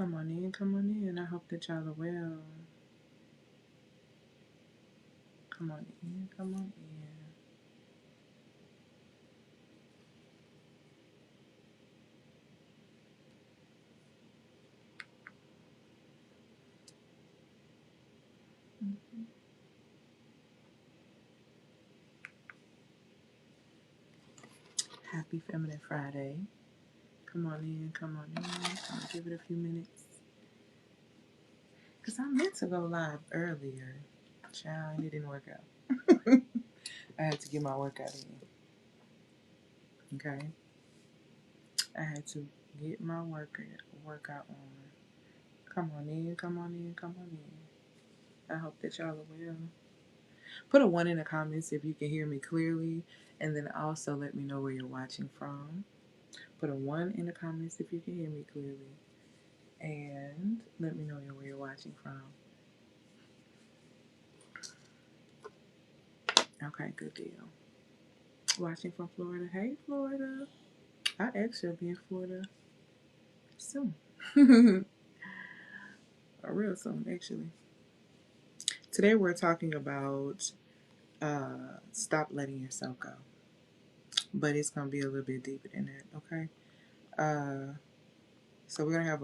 Come on in, come on in. I hope that y'all are well. Come on in, come on in. Happy Feminine Friday. Come on in, come on in. I'm gonna give it a few minutes. Because I meant to go live earlier. Child, and it didn't work out. I had to get my workout in. Okay? I had to get my workout on. Come on in, come on in, come on in. I hope that y'all are well. Put a 1 in the comments if you can hear me clearly, and then also let me know where you're watching from. Put a 1 in the comments if you can hear me clearly, and let me know where you're watching from. Okay, good deal. Watching from Florida. Hey, Florida. I actually will be in Florida soon. Real soon, actually. Today we're talking about stop letting yourself go. But it's going to be a little bit deeper than that, okay? So we're going to have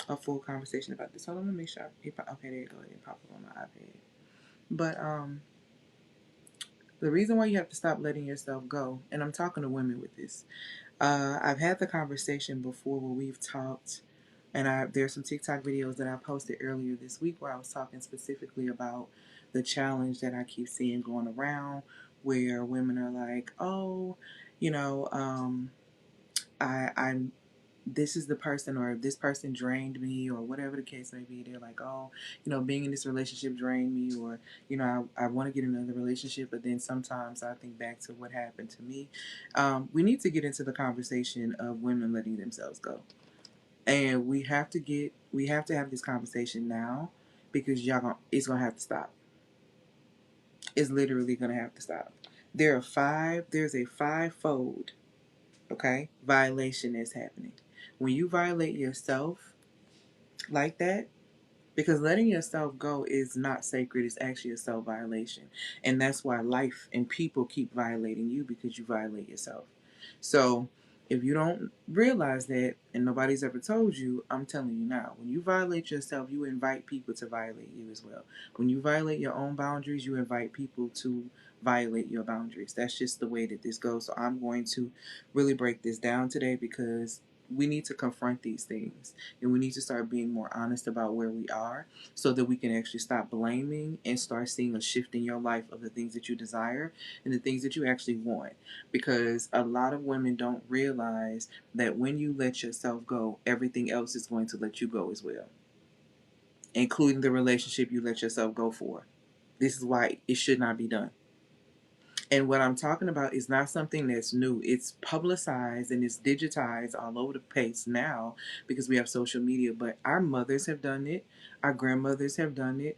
a full conversation about this. Hold on, let me make sure. Okay, there you go. It didn't pop up on my iPad. But the reason why you have to stop letting yourself go, and I'm talking to women with this. I've had the conversation before where we've talked, and there's some TikTok videos that I posted earlier this week where I was talking specifically about the challenge that I keep seeing going around, where women are like, oh, you know, I'm this is the person, or this person drained me, or whatever the case may be. They're like, oh, being in this relationship drained me, or I want to get another relationship, but then sometimes I think back to what happened to me. We need to get into the conversation of women letting themselves go, and we have to have this conversation now, because it's gonna have to stop. It's literally gonna have to stop. There's a five-fold, okay, violation that's happening when you violate yourself like that, because letting yourself go is not sacred. It's actually a self-violation, and that's why life and people keep violating you, because you violate yourself. So if you don't realize that, and nobody's ever told you, I'm telling you now, when you violate yourself, you invite people to violate you as well. When you violate your own boundaries, you invite people to violate your boundaries. That's just the way that this goes. So I'm going to really break this down today, because we need to confront these things, and we need to start being more honest about where we are, so that we can actually stop blaming and start seeing a shift in your life of the things that you desire and the things that you actually want. Because a lot of women don't realize that when you let yourself go, everything else is going to let you go as well, including the relationship you let yourself go for. This is why it should not be done. And what I'm talking about is not something that's new. It's publicized and it's digitized all over the place now, because we have social media. But our mothers have done it. Our grandmothers have done it.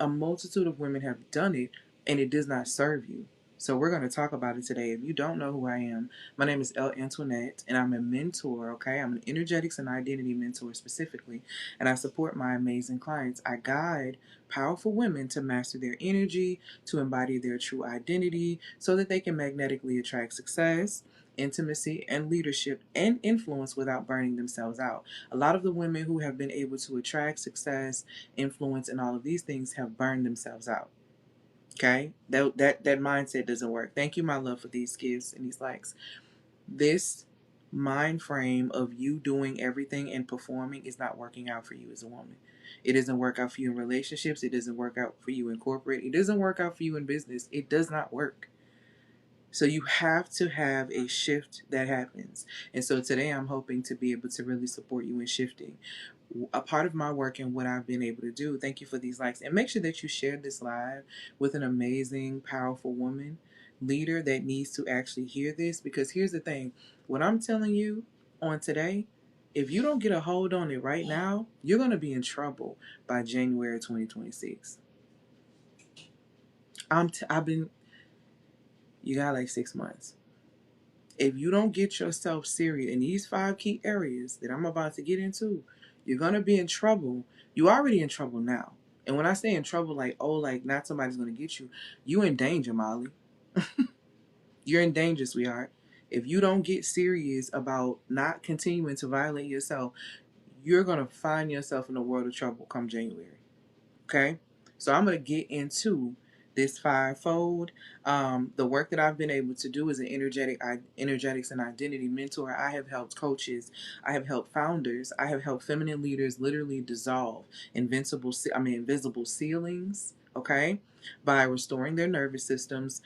A multitude of women have done it, and it does not serve you. So we're going to talk about it today. If you don't know who I am, my name is Elle Antoinette, and I'm a mentor, okay? I'm an energetics and identity mentor specifically, and I support my amazing clients. I guide powerful women to master their energy, to embody their true identity, so that they can magnetically attract success, intimacy, and leadership and influence without burning themselves out. A lot of the women who have been able to attract success, influence, and all of these things have burned themselves out. Okay? That mindset doesn't work. Thank you, my love, for these gifts and these likes. This mind frame of you doing everything and performing is not working out for you as a woman. It doesn't work out for you in relationships. It doesn't work out for you in corporate. It doesn't work out for you in business. It does not work. So you have to have a shift that happens. And so today I'm hoping to be able to really support you in shifting. A part of my work and what I've been able to do, thank you for these likes. And make sure that you share this live with an amazing, powerful woman, leader that needs to actually hear this. Because here's the thing, what I'm telling you on today, if you don't get a hold on it right now, you're going to be in trouble by January 2026. You got like 6 months. If you don't get yourself serious in these 5 key areas that I'm about to get into, You're going to be in trouble. You're already in trouble now. And when I say in trouble, like, oh, like not somebody's going to get you, you in danger, Molly. You're in danger, sweetheart. If you don't get serious about not continuing to violate yourself, you're going to find yourself in a world of trouble come January. Okay? So I'm going to get into this fivefold. The work that I've been able to do as an energetics and identity mentor. I have helped coaches. I have helped founders. I have helped feminine leaders literally dissolve invisible ceilings. Okay, by restoring their nervous systems,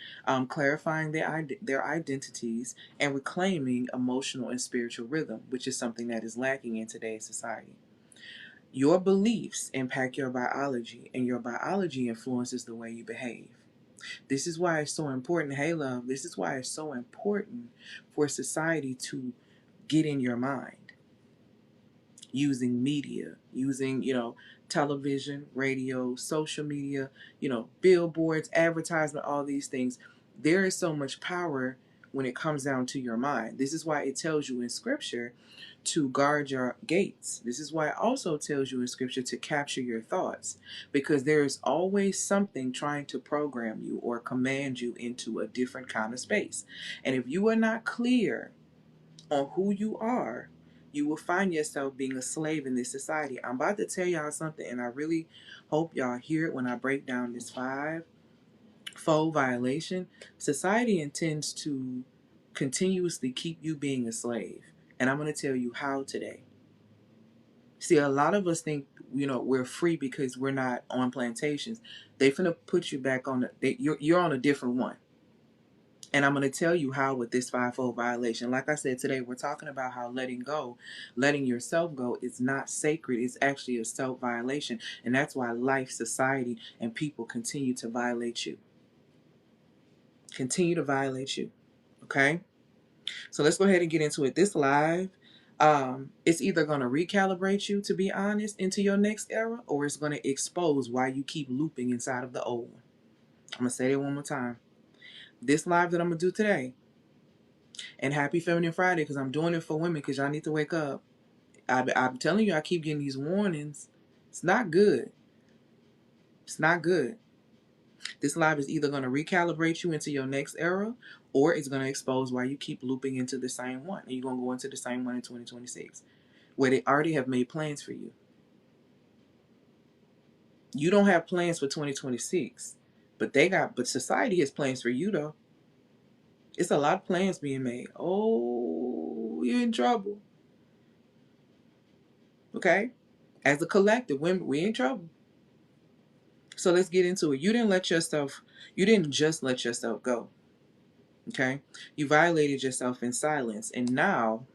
clarifying their identities, and reclaiming emotional and spiritual rhythm, which is something that is lacking in today's society. Your beliefs impact your biology, and your biology influences the way you behave. This is why it's so important. Hey, love, this is why it's so important for society to get in your mind using media, using, television, radio, social media, billboards, advertisement, all these things. There is so much power when it comes down to your mind. This is why it tells you in scripture to guard your gates. This is why it also tells you in scripture to capture your thoughts, because there is always something trying to program you or command you into a different kind of space. And if you are not clear on who you are, you will find yourself being a slave in this society. I'm about to tell y'all something, and I really hope y'all hear it when I break down this five-fold violation. Society intends to continuously keep you being a slave. And I'm going to tell you how today. See, a lot of us think, we're free because we're not on plantations. They finna put you back on you're on a different one. And I'm going to tell you how with this fivefold violation. Like I said, today we're talking about how letting yourself go is not sacred. It's actually a self-violation. And that's why life, society, and people continue to violate you. Continue to violate you. Okay? So let's go ahead and get into it. This live, it's either going to recalibrate you, to be honest, into your next era, or it's going to expose why you keep looping inside of the old one. I'm going to say it one more time. This live that I'm going to do today, and happy Feminine Friday, because I'm doing it for women, because y'all need to wake up. I'm telling you, I keep getting these warnings. It's not good. It's not good. This live is either going to recalibrate you into your next era, or it's going to expose why you keep looping into the same one. And you're going to go into the same one in 2026, where they already have made plans for you. You don't have plans for 2026, but society has plans for you, though. It's a lot of plans being made. Oh, you're in trouble. Okay? As a collective, women, we're in trouble. So let's get into it. You didn't just let yourself go. Okay? You violated yourself in silence. And now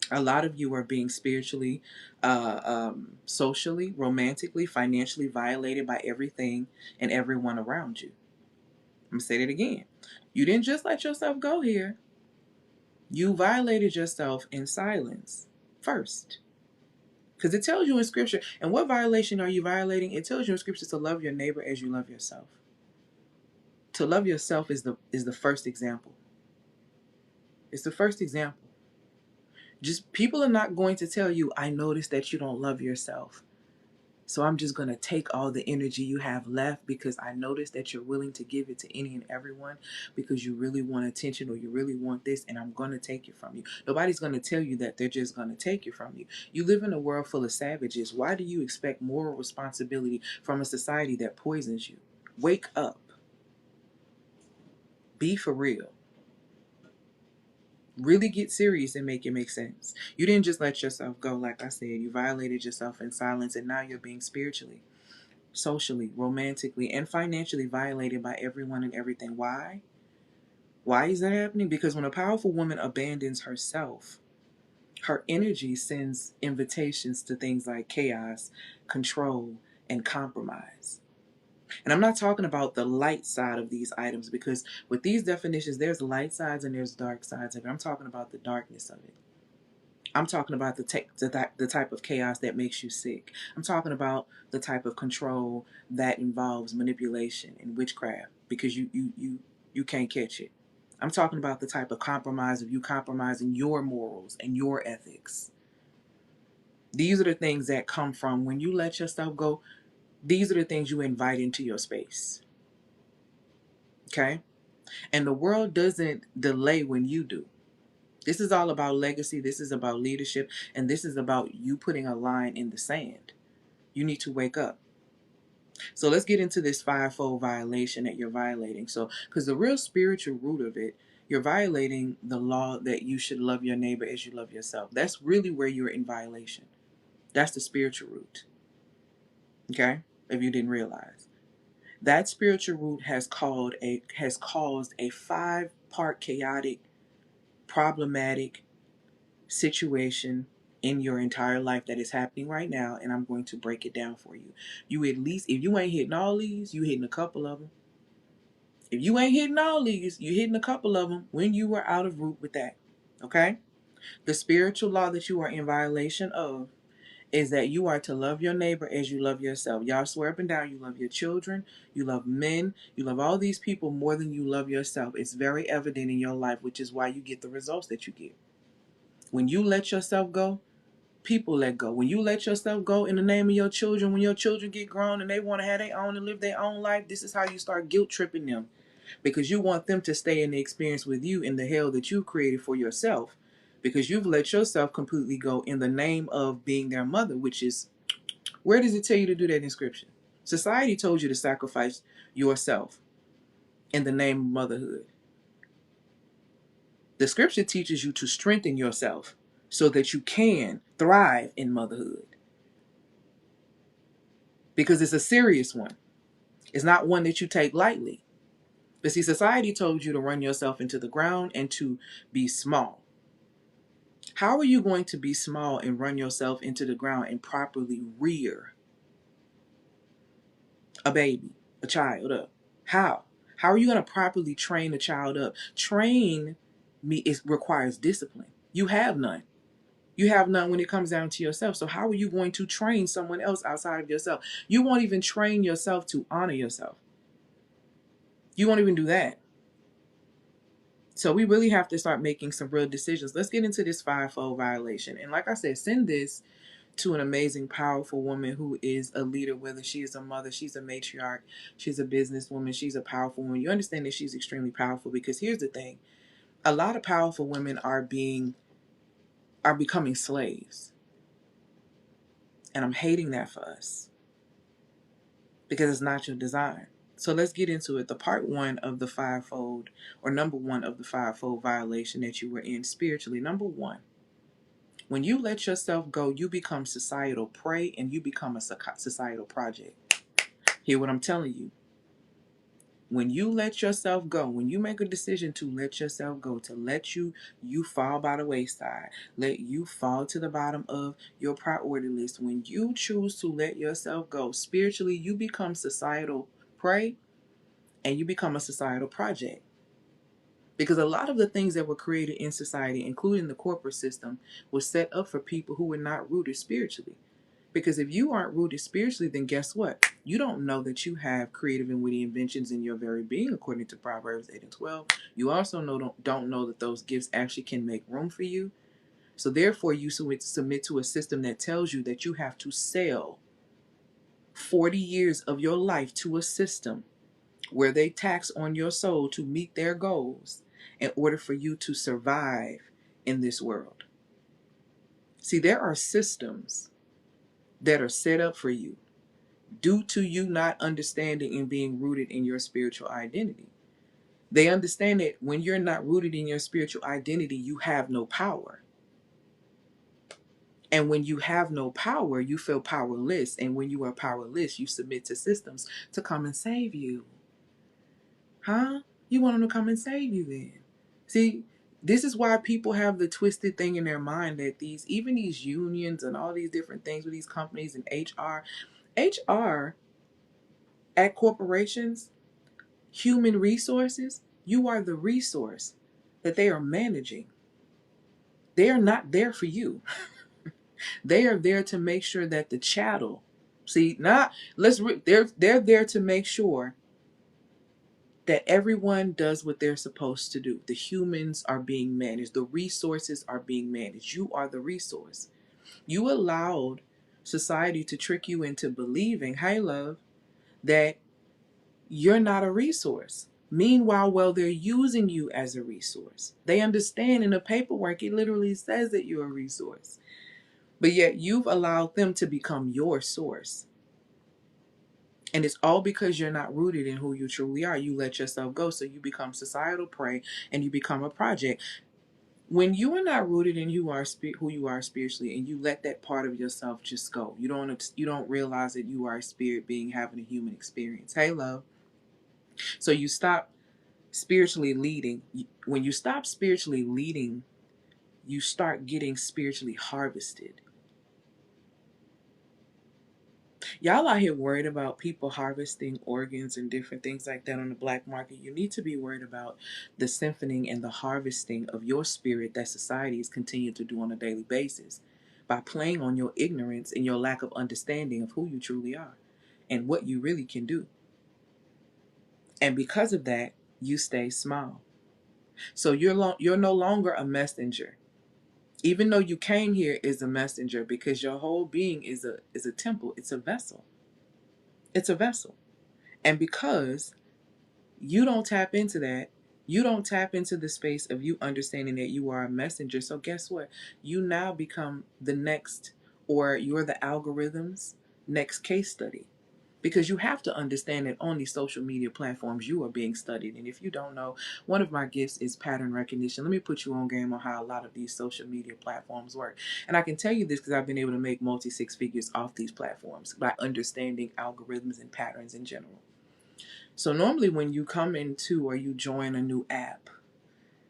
a lot of you are being spiritually, socially, romantically, financially violated by everything and everyone around you. I'm going to say that again. You didn't just let yourself go here. You violated yourself in silence first. Because it tells you in scripture. And what violation are you violating? It tells you in scripture to love your neighbor as you love yourself. To love yourself is the first example. It's the first example. Just people are not going to tell you, I noticed that you don't love yourself, so I'm just going to take all the energy you have left because I noticed that you're willing to give it to any and everyone because you really want attention or you really want this, and I'm going to take it from you. Nobody's going to tell you that they're just going to take it from you. You live in a world full of savages. Why do you expect moral responsibility from a society that poisons you? Wake up. Be for real. Really get serious and make it make sense. You didn't just let yourself go, like I said. You violated yourself in silence, and now you're being spiritually, socially, romantically, and financially violated by everyone and everything. Why? Why is that happening? Because when a powerful woman abandons herself, her energy sends invitations to things like chaos, control, and compromise. And I'm not talking about the light side of these items, because with these definitions, there's light sides and there's dark sides of it. I'm talking about the darkness of it. I'm talking about the type of chaos that makes you sick. I'm talking about the type of control that involves manipulation and witchcraft because you can't catch it. I'm talking about the type of compromise of you compromising your morals and your ethics. These are the things that come from when you let yourself go. These are the things you invite into your space. Okay? And the world doesn't delay when you do. This is all about legacy. This is about leadership. And this is about you putting a line in the sand. You need to wake up. So let's get into this fivefold violation that you're violating. So, because the real spiritual root of it, you're violating the law that you should love your neighbor as you love yourself. That's really where you're in violation. That's the spiritual root. Okay? If you didn't realize. That spiritual root has caused a 5-part chaotic, problematic situation in your entire life that is happening right now, and I'm going to break it down for you. You at least, if you ain't hitting all these, you hitting a couple of them. If you ain't hitting all these, you hitting a couple of them when you were out of route with that. Okay? The spiritual law that you are in violation of is that you are to love your neighbor as you love yourself. Y'all swear up and down you love your children, you love men, you love all these people more than you love yourself. It's very evident in your life, which is why you get the results that you get. When you let yourself go, people let go. When you let yourself go in the name of your children, when your children get grown and they want to have their own and live their own life, this is how you start guilt tripping them. Because you want them to stay in the experience with you in the hell that you created for yourself. Because you've let yourself completely go in the name of being their mother, which is, where does it tell you to do that in scripture? Society told you to sacrifice yourself in the name of motherhood. The scripture teaches you to strengthen yourself so that you can thrive in motherhood. Because it's a serious one. It's not one that you take lightly. But see, society told you to run yourself into the ground and to be small. How are you going to be small and run yourself into the ground and properly rear a baby, a child up? How? How are you going to properly train a child up? Train me, it requires discipline. You have none. You have none when it comes down to yourself. So how are you going to train someone else outside of yourself? You won't even train yourself to honor yourself. You won't even do that. So we really have to start making some real decisions. Let's get into this fivefold violation. And like I said, send this to an amazing, powerful woman who is a leader, whether she is a mother, she's a matriarch, she's a businesswoman, she's a powerful woman. You understand that she's extremely powerful, because here's the thing. A lot of powerful women are becoming slaves. And I'm hating that for us, because it's not your design. So let's get into it. The part one of the fivefold, or number one of the fivefold violation that you were in spiritually. Number one, when you let yourself go, you become societal prey and you become a societal project. Hear what I'm telling you. When you let yourself go, when you make a decision to let yourself go, to let you fall by the wayside, let you fall to the bottom of your priority list, when you choose to let yourself go, spiritually, you become societal prey and you become a societal project. Because a lot of the things that were created in society, including the corporate system, was set up for people who were not rooted spiritually. Because if you aren't rooted spiritually, then guess what? You don't know that you have creative and witty inventions in your very being, according to Proverbs 8 and 12. You also don't know that those gifts actually can make room for you. So therefore, you submit to a system that tells you that you have to sell 40 years of your life to a system where they tax on your soul to meet their goals in order for you to survive in this world. See, there are systems that are set up for you due to you not understanding and being rooted in your spiritual identity. They understand that when you're not rooted in your spiritual identity, you have no power. And when you have no power, you feel powerless. And when you are powerless, you submit to systems to come and save you. Huh? You want them to come and save you then. See, this is why people have the twisted thing in their mind that even these unions and all these different things with these companies and HR at corporations, human resources, you are the resource that they are managing. They are not there for you. They are there to make sure that the chattel, they're there to make sure that everyone does what they're supposed to do. The humans are being managed. The resources are being managed. You are the resource. You allowed society to trick you into believing, hey, love, that you're not a resource. Meanwhile, well, they're using you as a resource. They understand in the paperwork, it literally says that you're a resource. But yet you've allowed them to become your source. And it's all because you're not rooted in who you truly are. You let yourself go, so you become societal prey and you become a project. When you are not rooted in who you are spiritually, and you let that part of yourself just go, you don't realize that you are a spirit being having a human experience. Hey, love. So you stop spiritually leading. When you stop spiritually leading, you start getting spiritually harvested. Y'all out here worried about people harvesting organs and different things like that on the black market. You need to be worried about the siphoning and the harvesting of your spirit that society is continuing to do on a daily basis by playing on your ignorance and your lack of understanding of who you truly are and what you really can do. And because of that, you stay small. So you're no longer a messenger. Even though you came here as a messenger, because your whole being is a temple, it's a vessel. It's a vessel. And because you don't tap into that, you don't tap into the space of you understanding that you are a messenger. So guess what? You now become the next, or you're the algorithm's next case study. Because you have to understand that on these social media platforms, you are being studied. And if you don't know, one of my gifts is pattern recognition. Let me put you on game on how a lot of these social media platforms work. And I can tell you this because I've been able to make multi six figures off these platforms by understanding algorithms and patterns in general. So normally when you come into or you join a new app,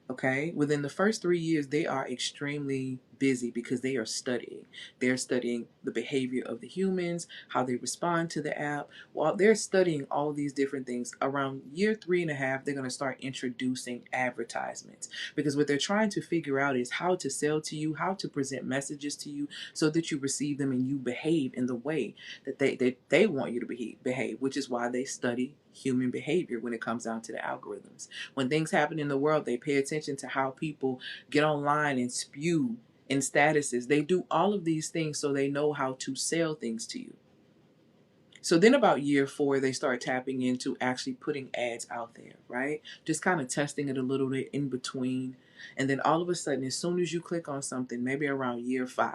okay, within the first 3 years, they are extremely busy because they are studying. They're studying the behavior of the humans, how they respond to the app. While they're studying all these different things, around year 3.5, they're going to start introducing advertisements, because what they're trying to figure out is how to sell to you, how to present messages to you so that you receive them and you behave in the way that they want you to behave, which is why they study human behavior when it comes down to the algorithms. When things happen in the world, they pay attention to how people get online and spew in statuses. They do all of these things so they know how to sell things to you. So then about year 4, they start tapping into actually putting ads out there, right? Just kind of testing it a little bit in between. And then all of a sudden, as soon as you click on something, maybe around year 5,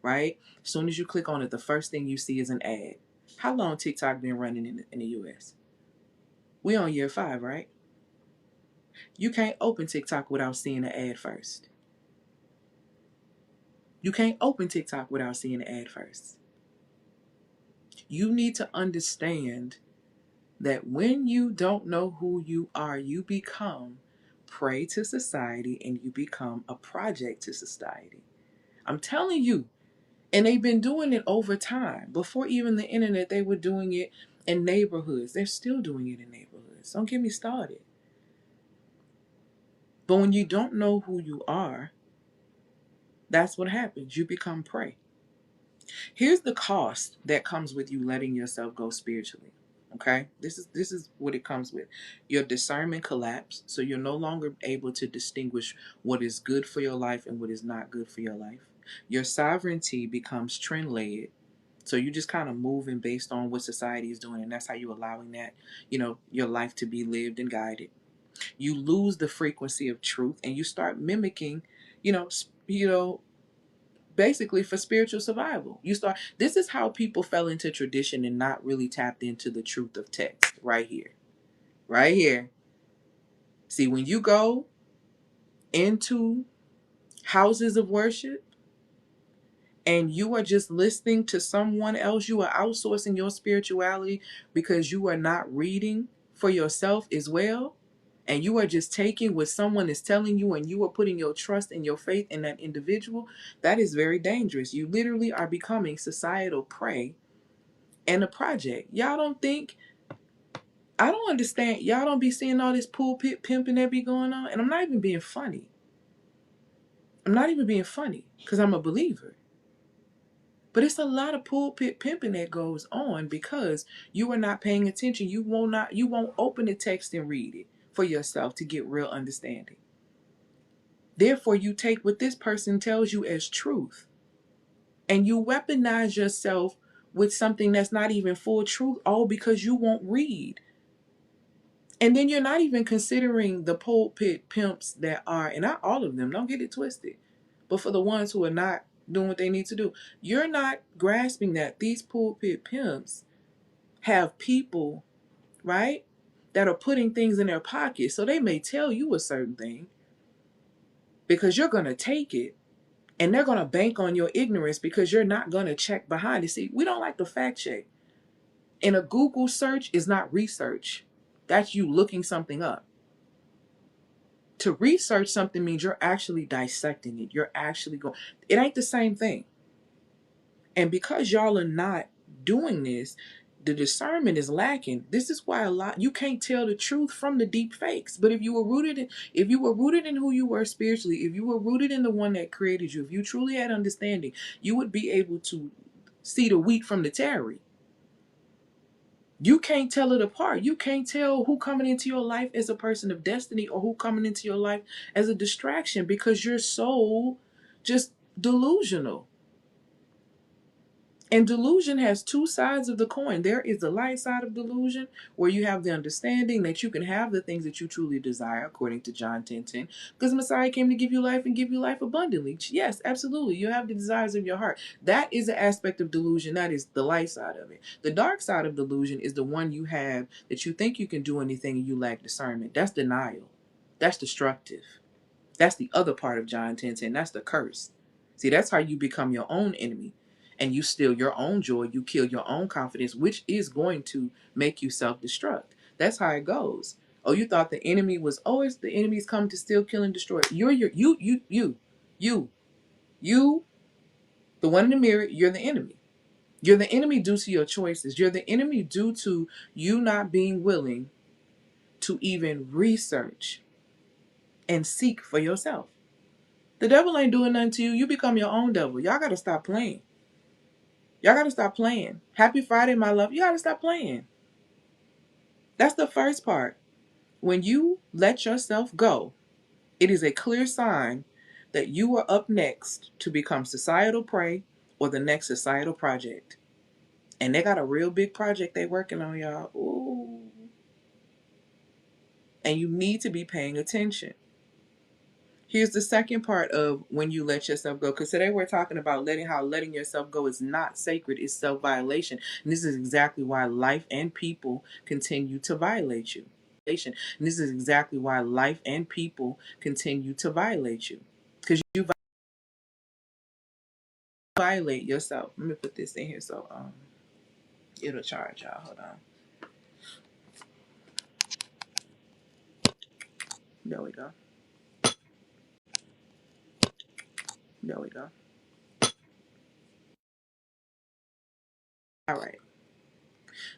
right? As soon as you click on it, the first thing you see is an ad. How long TikTok been running in the US? We on year 5, right? You can't open TikTok without seeing an ad first. You can't open TikTok without seeing an ad first. You need to understand that when you don't know who you are, you become prey to society and you become a project to society. I'm telling you. And they've been doing it over time. Before even the internet, they were doing it in neighborhoods. They're still doing it in neighborhoods. Don't get me started. But when you don't know who you are, that's what happens. You become prey. Here's the cost that comes with you letting yourself go spiritually. Okay? This is what it comes with. Your discernment collapse, so you're no longer able to distinguish what is good for your life and what is not good for your life. Your sovereignty becomes trend led. So you just kind of moving based on what society is doing, and that's how you're allowing that, your life to be lived and guided. You lose the frequency of truth and you start mimicking, you know, basically for spiritual survival. This is how people fell into tradition and not really tapped into the truth of text right here. Right here. See, when you go into houses of worship and you are just listening to someone else, you are outsourcing your spirituality because you are not reading for yourself as well. And you are just taking what someone is telling you and you are putting your trust and your faith in that individual. That is very dangerous. You literally are becoming societal prey and a project. I don't understand. Y'all don't be seeing all this pulpit pimping that be going on. And I'm not even being funny. I'm not even being funny because I'm a believer. But it's a lot of pulpit pimping that goes on because you are not paying attention. You won't open the text and read it for yourself to get real understanding. Therefore, you take what this person tells you as truth. And you weaponize yourself with something that's not even full truth, all because you won't read. And then you're not even considering the pulpit pimps that are, and not all of them, don't get it twisted, but for the ones who are not doing what they need to do, you're not grasping that these pulpit pimps have people, right, that are putting things in their pockets. So they may tell you a certain thing because you're going to take it, and they're going to bank on your ignorance because you're not going to check behind it. See, we don't like to fact check. And a Google search is not research. That's you looking something up. To research something means you're actually dissecting it. You're actually going, it ain't the same thing. And because y'all are not doing this, the discernment is lacking. This is why you can't tell the truth from the deep fakes. But if you were rooted in who you were spiritually, if you were rooted in the one that created you, if you truly had understanding, you would be able to see the wheat from the tare. You can't tell it apart. You can't tell who coming into your life as a person of destiny or who coming into your life as a distraction because you're so just delusional. And delusion has two sides of the coin. There is the light side of delusion, where you have the understanding that you can have the things that you truly desire, according to John 10:10. Because Messiah came to give you life and give you life abundantly. Yes, absolutely. You have the desires of your heart. That is an aspect of delusion. That is the light side of it. The dark side of delusion is the one you have that you think you can do anything and you lack discernment. That's denial. That's destructive. That's the other part of John 10:10. That's the curse. See, that's how you become your own enemy. And you steal your own joy. You kill your own confidence, which is going to make you self-destruct. That's how it goes. Oh, you thought the enemy was always the enemy's come to steal, kill, and destroy. You, the one in the mirror, you're the enemy. You're the enemy due to your choices. You're the enemy due to you not being willing to even research and seek for yourself. The devil ain't doing nothing to you. You become your own devil. Y'all got to stop playing. Y'all got to stop playing. Happy Friday, my love. You got to stop playing. That's the first part. When you let yourself go, it is a clear sign that you are up next to become societal prey or the next societal project. And they got a real big project they working on, y'all. Ooh. And you need to be paying attention. Here's the second part of when you let yourself go. Because today we're talking about letting yourself go is not sacred. It's self-violation. And this is exactly why life and people continue to violate you. And this is exactly why life and people continue to violate you. Because you violate yourself. Let me put this in here so it'll charge y'all. Hold on. There we go. There we go. All right.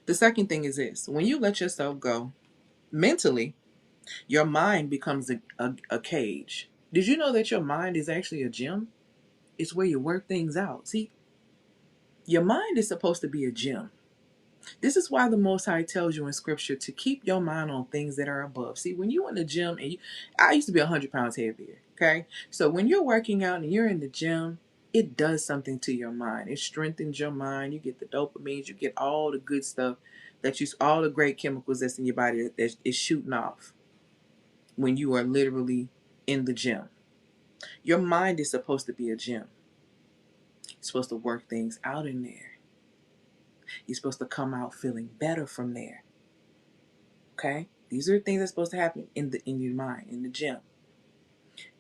The second thing is this. When you let yourself go mentally, your mind becomes a cage. Did you know that your mind is actually a gym? It's where you work things out. See, your mind is supposed to be a gym. This is why the Most High tells you in Scripture to keep your mind on things that are above. See, when you're in the gym, I used to be 100 pounds heavier, okay? So when you're working out and you're in the gym, it does something to your mind. It strengthens your mind. You get the dopamines. You get all the good stuff all the great chemicals that's in your body that is shooting off when you are literally in the gym. Your mind is supposed to be a gym. You're supposed to work things out in there. You're supposed to come out feeling better from there. Okay? These are things that's supposed to happen in your mind, in the gym.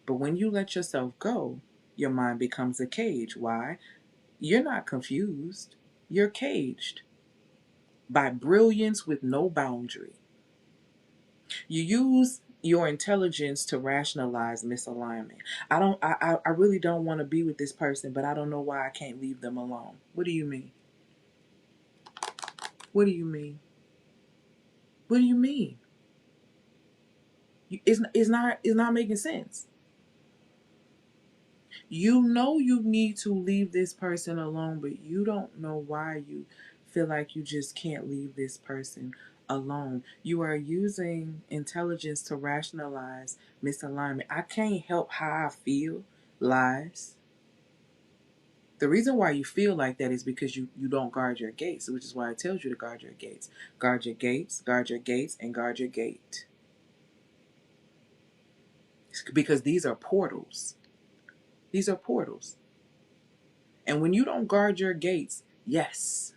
But when you let yourself go, your mind becomes a cage. Why? You're not confused. You're caged by brilliance with no boundary. You use your intelligence to rationalize misalignment. I really don't want to be with this person, but I don't know why I can't leave them alone. What do you mean? What do you mean? What do you mean? It's not making sense. You know you need to leave this person alone, but you don't know why you feel like you just can't leave this person alone. You are using intelligence to rationalize misalignment. I can't help how I feel. Lies. The reason why you feel like that is because you don't guard your gates, which is why it tells you to guard your gates. Guard your gates, guard your gates, and guard your gate. Because these are portals. These are portals. And when you don't guard your gates, yes,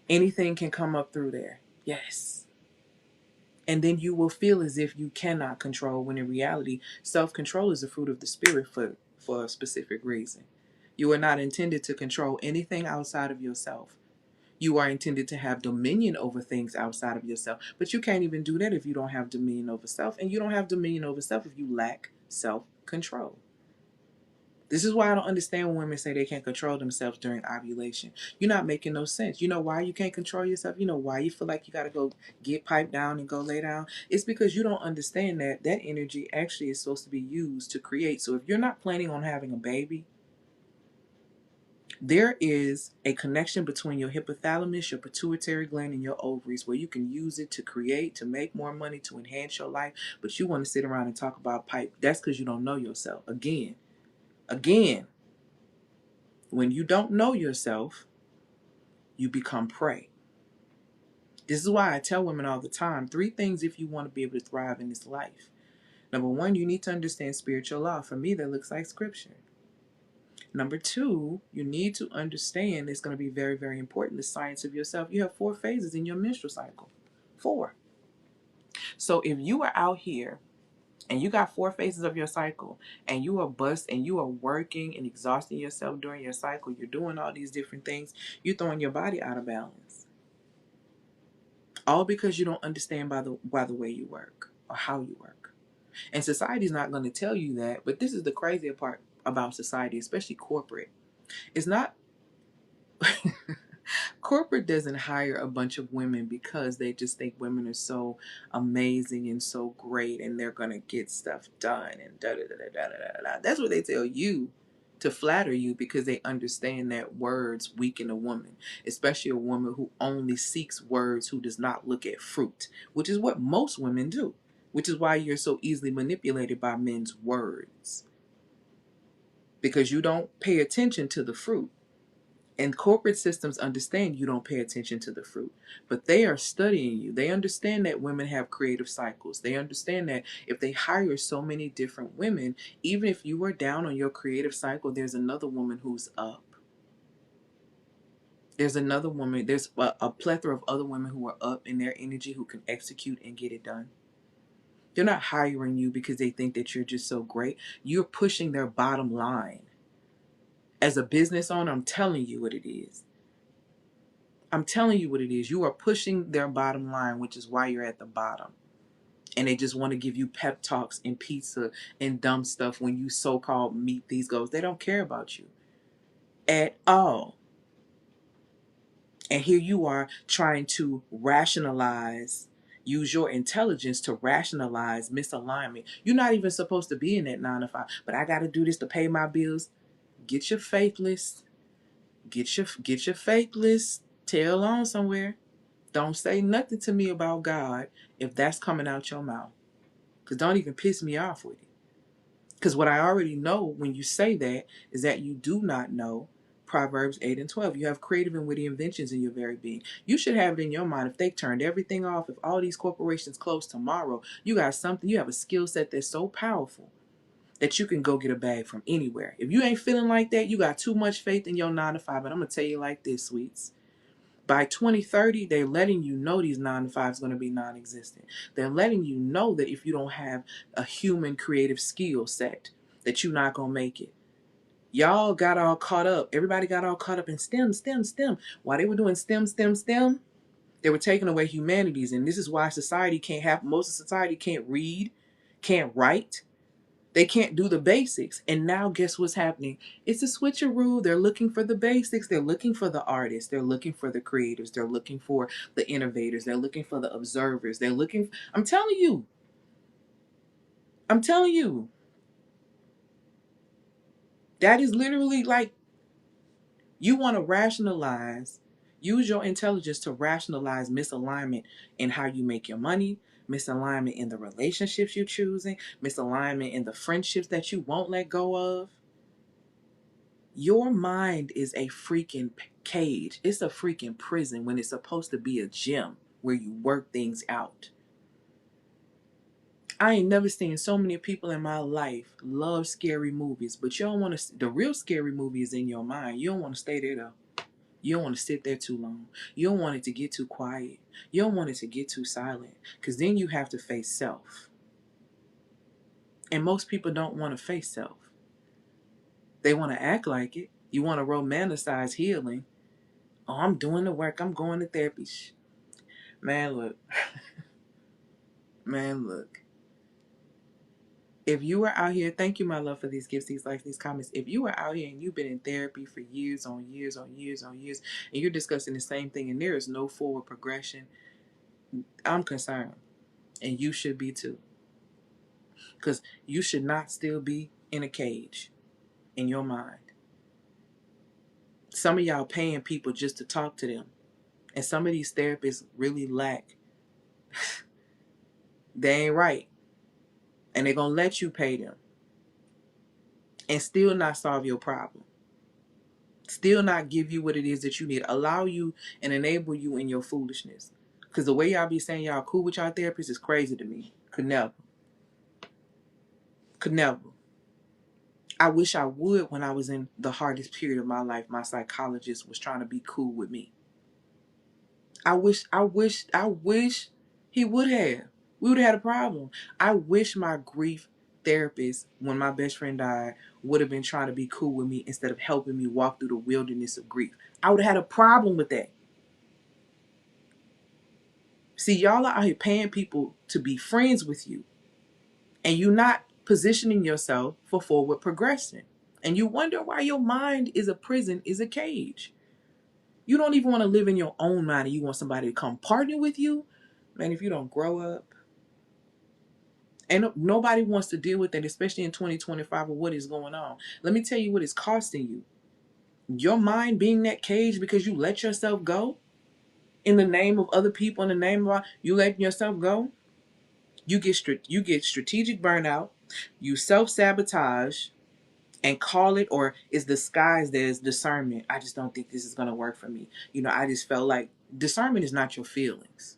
anything can come up through there. Yes. And then you will feel as if you cannot control, when in reality, self-control is a fruit of the spirit for a specific reason. You are not intended to control anything outside of yourself. You are intended to have dominion over things outside of yourself. But you can't even do that if you don't have dominion over self. And you don't have dominion over self if you lack self-control. This is why I don't understand when women say they can't control themselves during ovulation. You're not making no sense. You know why you can't control yourself? You know why you feel like you got to go get piped down and go lay down? It's because you don't understand that that energy actually is supposed to be used to create. So if you're not planning on having a baby, there is a connection between your hypothalamus, your pituitary gland, and your ovaries where you can use it to create, to make more money, to enhance your life. But you want to sit around and talk about pipe. That's because you don't know yourself. Again, when you don't know yourself, you become prey. This is why I tell women all the time, 3 things if you want to be able to thrive in this life. Number 1, you need to understand spiritual law. For me, that looks like scripture. Number 2, you need to understand, it's going to be very, very important, the science of yourself. You have 4 phases in your menstrual cycle. 4. So if you are out here and you got 4 phases of your cycle and you are bust and you are working and exhausting yourself during your cycle, you're doing all these different things, you're throwing your body out of balance. All because you don't understand by the way you work or how you work. And society's not going to tell you that, but this is the crazier part about society, especially corporate. It's not corporate doesn't hire a bunch of women because they just think women are so amazing and so great and they're going to get stuff done and da da da da da da da. That's what they tell you, to flatter you, because they understand that words weaken a woman, especially a woman who only seeks words, who does not look at fruit, which is what most women do, which is why you're so easily manipulated by men's words, because you don't pay attention to the fruit. And corporate systems understand you don't pay attention to the fruit, but they are studying you. They understand that women have creative cycles. They understand that if they hire so many different women, even if you are down on your creative cycle, there's another woman who's up. There's another woman, there's a plethora of other women who are up in their energy, who can execute and get it done. They're not hiring you because they think that you're just so great. You're pushing their bottom line. As a business owner, I'm telling you what it is. I'm telling you what it is. You are pushing their bottom line, which is why you're at the bottom. And they just want to give you pep talks and pizza and dumb stuff when you so-called meet these goals. They don't care about you at all. And here you are trying to rationalize, use your intelligence to rationalize misalignment. You're not even supposed to be in that 9 to 5, but I got to do this to pay my bills. Get your faith list. Get your faith list. Tail on somewhere. Don't say nothing to me about God if that's coming out your mouth. Because don't even piss me off with it. Because what I already know when you say that is that you do not know Proverbs 8 and 12. You have creative and witty inventions in your very being. You should have it in your mind, if they turned everything off, if all these corporations close tomorrow, you got something, you have a skill set that's so powerful that you can go get a bag from anywhere. If you ain't feeling like that, you got too much faith in your 9 to 5. And I'm going to tell you like this, sweets. By 2030, they're letting you know these 9 to 5 is going to be non-existent. They're letting you know that if you don't have a human creative skill set, that you're not going to make it. Y'all got all caught up. Everybody got all caught up in STEM, STEM, STEM. While they were doing STEM, STEM, STEM, they were taking away humanities. And this is why society can't have, most of society can't read, can't write. They can't do the basics. And now guess what's happening? It's a switcheroo. They're looking for the basics. They're looking for the artists. They're looking for the creators. They're looking for the innovators. They're looking for the observers. They're looking. I'm telling you. I'm telling you. That is literally like, you want to rationalize, use your intelligence to rationalize misalignment in how you make your money, misalignment in the relationships you're choosing, misalignment in the friendships that you won't let go of. Your mind is a freaking cage. It's a freaking prison when it's supposed to be a gym where you work things out. I ain't never seen so many people in my life love scary movies, but you don't want to. The real scary movie is in your mind. You don't want to stay there though. You don't want to sit there too long. You don't want it to get too quiet. You don't want it to get too silent, because then you have to face self. And most people don't want to face self. They want to act like it. You want to romanticize healing. Oh, I'm doing the work. I'm going to therapy. Man, look. Man, look. If you are out here, thank you, my love, for these gifts, these likes, these comments. If you are out here and you've been in therapy for years on years on years on years, and you're discussing the same thing and there is no forward progression, I'm concerned. And you should be too. Because you should not still be in a cage in your mind. Some of y'all paying people just to talk to them. And some of these therapists really lack. They ain't right. And they're going to let you pay them and still not solve your problem. Still not give you what it is that you need. Allow you and enable you in your foolishness. Because the way y'all be saying y'all cool with y'all therapists is crazy to me. Could never. Could never. I wish I would. When I was in the hardest period of my life, my psychologist was trying to be cool with me. I wish he would have. We would have had a problem. I wish my grief therapist, when my best friend died, would have been trying to be cool with me instead of helping me walk through the wilderness of grief. I would have had a problem with that. See, y'all are out here paying people to be friends with you, and you're not positioning yourself for forward progression. And you wonder why your mind is a prison, is a cage. You don't even want to live in your own mind, and you want somebody to come partner with you. Man, if you don't grow up, and nobody wants to deal with that, especially in 2025 with what is going on. Let me tell you what it's costing you. Your mind being that cage because you let yourself go in the name of other people, in the name of you letting yourself go. You get strategic burnout. You self-sabotage and call it, or is disguised as discernment. I just don't think this is going to work for me. I just felt like discernment is not your feelings.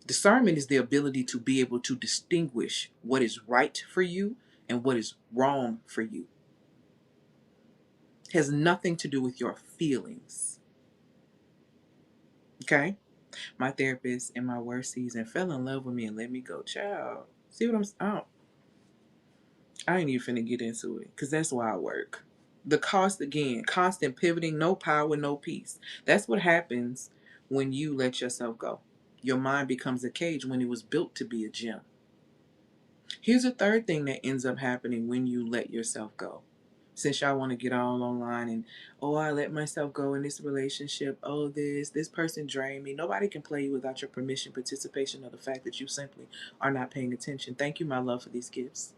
Discernment is the ability to be able to distinguish what is right for you and what is wrong for you. It has nothing to do with your feelings. Okay? My therapist in my worst season fell in love with me and let me go. Child. See what I ain't even finna get into it, because that's why I work. The cost, again, constant pivoting, no power, no peace. That's what happens when you let yourself go. Your mind becomes a cage when it was built to be a gym. Here's a third thing that ends up happening when you let yourself go. Since y'all want to get all online and, oh, I let myself go in this relationship. Oh, this person drained me. Nobody can play you without your permission, participation, or the fact that you simply are not paying attention. Thank you, my love, for these gifts.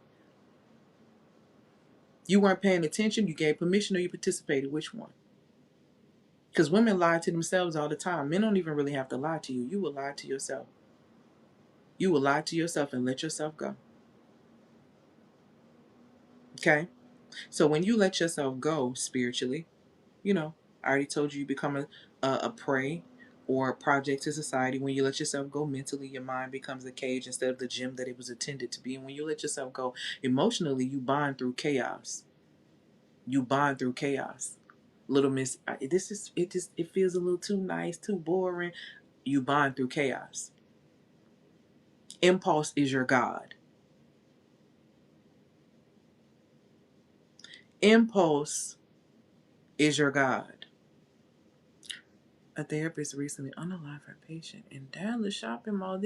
You weren't paying attention, you gave permission, or you participated. Which one? Because women lie to themselves all the time. Men don't even really have to lie to you. You will lie to yourself. You will lie to yourself and let yourself go. Okay? So when you let yourself go spiritually, I already told you become a prey or a project to society. When you let yourself go mentally, your mind becomes a cage instead of the gym that it was intended to be. And when you let yourself go emotionally, you bond through chaos. You bond through chaos. Little miss, it feels a little too nice, too boring. You bond through chaos. Impulse is your God. Impulse is your God. A therapist recently unalived her patient in Dallas shopping mall.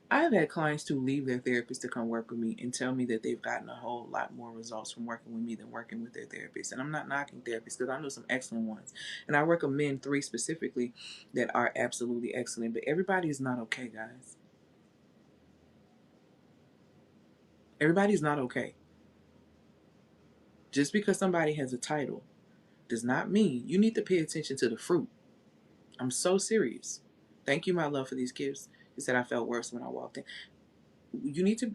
I've had clients to leave their therapist to come work with me and tell me that they've gotten a whole lot more results from working with me than working with their therapist. And I'm not knocking therapists, because I know some excellent ones. And I recommend 3 specifically that are absolutely excellent. But everybody is not okay, guys. Everybody's not okay. Just because somebody has a title does not mean you need to pay attention to the fruit. I'm so serious. Thank you, my love, for these gifts. You said I felt worse when I walked in.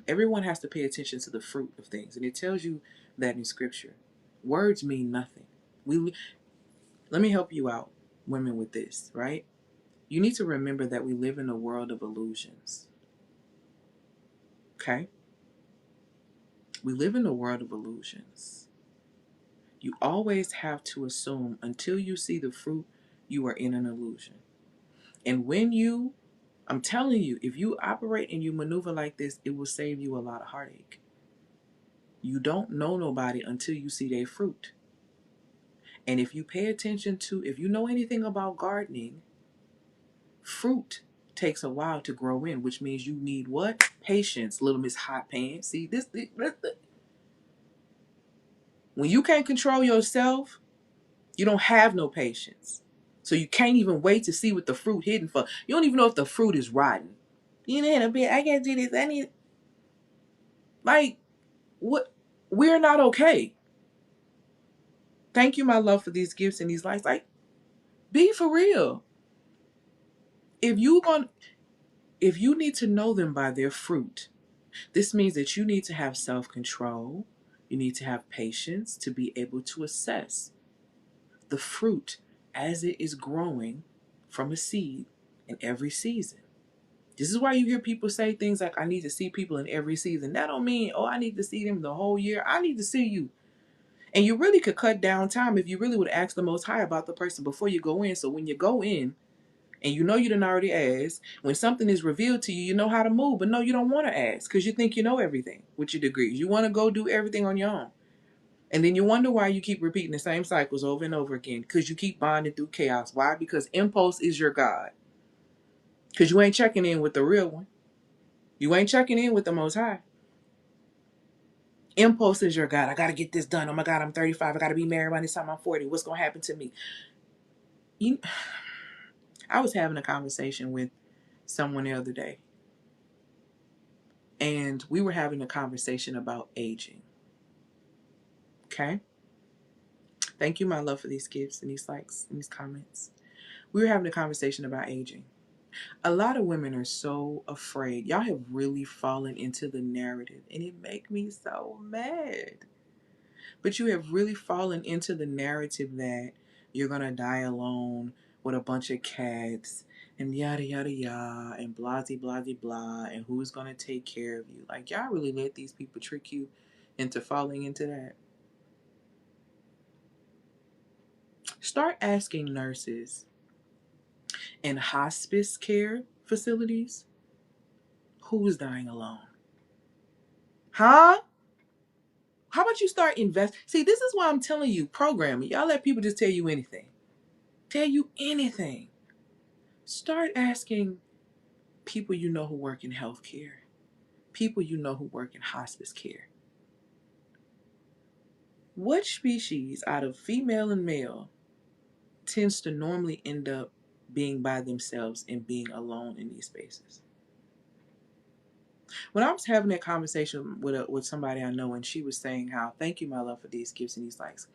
everyone has to pay attention to the fruit of things. And it tells you that in scripture. Words mean nothing. Let me help you out, women, with this, right? You need to remember that we live in a world of illusions. Okay? We live in a world of illusions. You always have to assume until you see the fruit, you are in an illusion. And I'm telling you, if you operate and you maneuver like this, it will save you a lot of heartache. You don't know nobody until you see their fruit. And if you pay attention to, if you know anything about gardening, fruit takes a while to grow in, which means you need what? Patience, little Miss Hot Pants. See, when you can't control yourself, you don't have no patience. So you can't even wait to see what the fruit hidden for. You don't even know if the fruit is rotten. You know, I can't do this. I need, like, what? We're not okay. Thank you, my love, for these gifts and these lights. Like, be for real. If you need to know them by their fruit, this means that you need to have self-control. You need to have patience to be able to assess the fruit as it is growing from a seed in every season. This is why you hear people say things like, I need to see people in every season. That don't mean, I need to see them the whole year. I need to see you. And you really could cut down time if you really would ask the Most High about the person before you go in. So when you go in, and you know you didn't already ask, when something is revealed to you, you know how to move. But no, you don't want to ask because you think you know everything with your degrees. You want to go do everything on your own. And then you wonder why you keep repeating the same cycles over and over again, because you keep bonding through chaos. Why? Because impulse is your God. Because you ain't checking in with the real one. You ain't checking in with the Most High. Impulse is your God. I got to get this done. Oh my God, I'm 35. I got to be married by this time I'm 40. What's going to happen to me? I was having a conversation with someone the other day. And we were having a conversation about aging. Okay? Thank you, my love, for these gifts and these likes and these comments. We were having a conversation about aging. A lot of women are so afraid. Y'all have really fallen into the narrative, and it makes me so mad. But you have really fallen into the narrative that you're going to die alone with a bunch of cats and yada, yada, yada, and blah, blah, blah, blah, and who's going to take care of you. Like, y'all really let these people trick you into falling into that. Start asking nurses in hospice care facilities who's dying alone. Huh? How about you start invest? See, this is why I'm telling you, programming. Y'all let people just tell you anything. Tell you anything. Start asking people you know who work in healthcare, people you know who work in hospice care. What species out of female and male tends to normally end up being by themselves and being alone in these spaces? When I was having that conversation with somebody I know, and she was saying how, thank you, my love, for these gifts and these likes.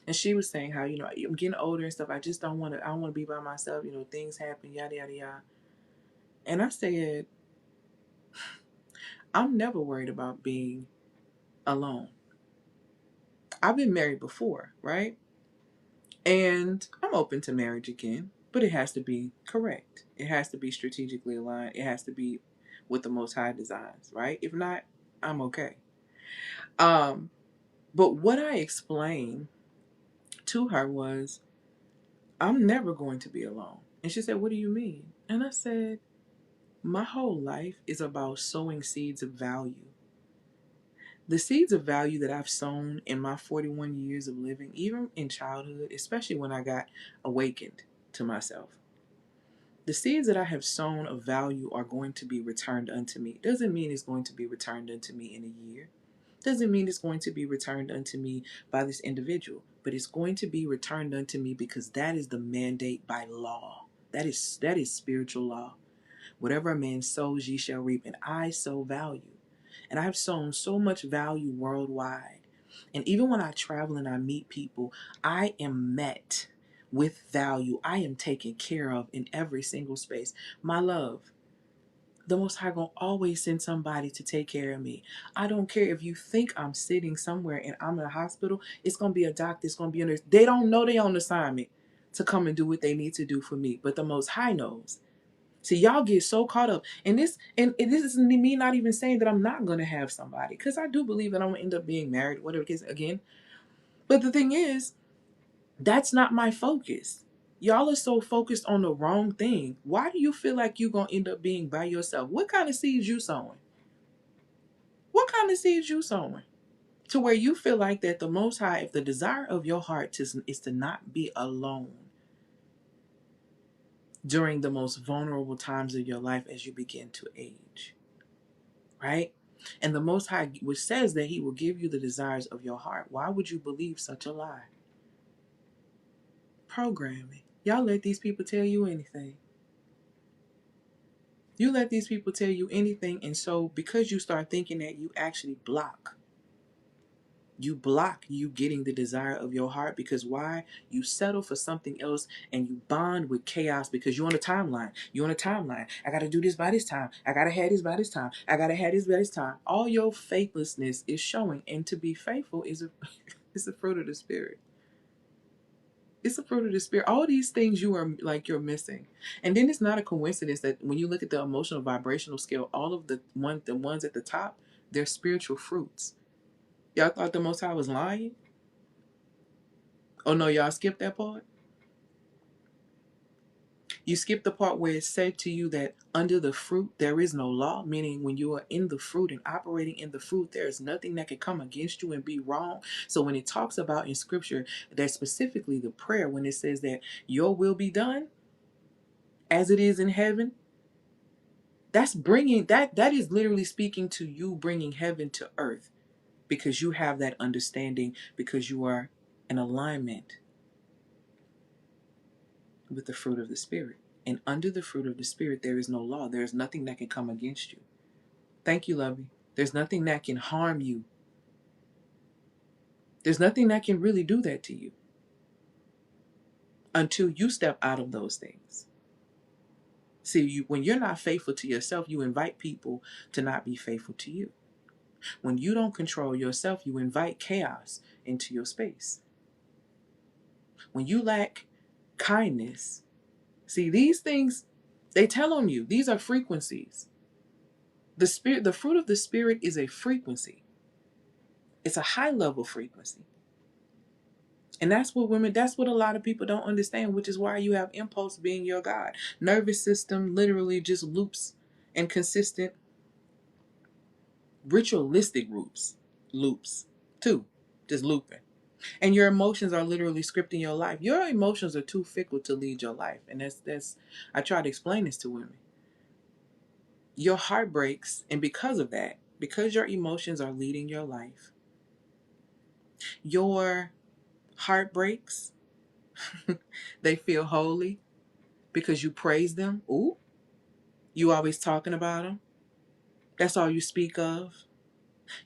And she was saying how, I'm getting older and stuff. I just don't want to be by myself. Things happen, yada, yada, yada. And I said, I'm never worried about being alone. I've been married before, right? And I'm open to marriage again, but it has to be correct. It has to be strategically aligned. It has to be with the Most High designs, right? If not, I'm okay. But what I explained to her was, I'm never going to be alone. And she said, what do you mean? And I said, my whole life is about sowing seeds of value. The seeds of value that I've sown in my 41 years of living, even in childhood, especially when I got awakened to myself, the seeds that I have sown of value are going to be returned unto me. Doesn't mean it's going to be returned unto me in a year. Doesn't mean it's going to be returned unto me by this individual, but it's going to be returned unto me because that is the mandate by law. That is spiritual law. Whatever a man sows, ye shall reap. And I sow value. And I've sown so much value worldwide. And even when I travel and I meet people, I am met with value. I am taken care of in every single space. My love, the Most High gonna always send somebody to take care of me. I don't care if you think I'm sitting somewhere and I'm in a hospital. It's gonna be a doctor. It's gonna be a nurse. They don't know they on assignment to come and do what they need to do for me, but the Most High knows. See, y'all get so caught up in this, and this is me not even saying that I'm not gonna have somebody, because I do believe that I'm gonna end up being married, whatever it is, again. But the thing is, that's not my focus. Y'all are so focused on the wrong thing. Why do you feel like you're gonna end up being by yourself? What kind of seeds you sowing? What kind of seeds you sowing? To where you feel like that the Most High, if the desire of your heart is to not be alone during the most vulnerable times of your life as you begin to age, right? And the Most High, which says that He will give you the desires of your heart. Why would you believe such a lie? Programming. Y'all let these people tell you anything. You let these people tell you anything, and so because you start thinking that, you actually block. You block you getting the desire of your heart, because why? You settle for something else and you bond with chaos because you're on a timeline. You're on a timeline. I got to do this by this time. I got to have this by this time. I got to have this by this time. All your faithlessness is showing, and to be faithful is a it's a fruit of the Spirit. It's a fruit of the Spirit. All these things you're missing. And then it's not a coincidence that when you look at the emotional vibrational scale, all of the ones at the top, they're spiritual fruits. Y'all thought the Most High was lying? Oh no, y'all skipped that part? You skipped the part where it said to you that under the fruit there is no law, meaning when you are in the fruit and operating in the fruit, there is nothing that can come against you and be wrong. So when it talks about in scripture that specifically the prayer, when it says that your will be done as it is in heaven, that's bringing that is literally speaking to you bringing heaven to earth, because you have that understanding, because you are in alignment with the fruit of the Spirit. And under the fruit of the Spirit, there is no law. There is nothing that can come against you. Thank you, Lovey. There's nothing that can harm you. There's nothing that can really do that to you until you step out of those things. See, when you're not faithful to yourself, you invite people to not be faithful to you. When you don't control yourself, you invite chaos into your space. When you lack kindness, see, these things, they tell on you. These are frequencies. The fruit of the Spirit is a frequency. It's a high level frequency. And that's what a lot of people don't understand, which is why you have impulse being your God. Nervous system literally just loops, and consistent ritualistic loops too, just looping. And your emotions are literally scripting your life. Your emotions are too fickle to lead your life. And that's I try to explain this to women. Your heart breaks, and because of that, because your emotions are leading your life, your heart breaks. They feel holy because you praise them. Ooh, you always talking about them. That's all you speak of.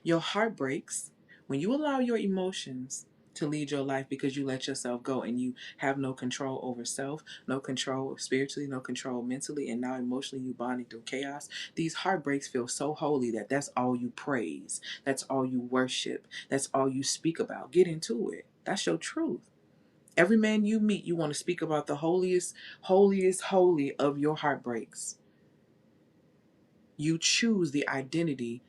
Your heart breaks when you allow your emotions to lead your life, because you let yourself go and you have no control over self, no control spiritually, no control mentally, and now emotionally you bonding through chaos. These heartbreaks feel so holy that that's all you praise. That's all you worship. That's all you speak about. Get into it. That's your truth. Every man you meet, you want to speak about the holiest holy of your heartbreaks. You choose the identity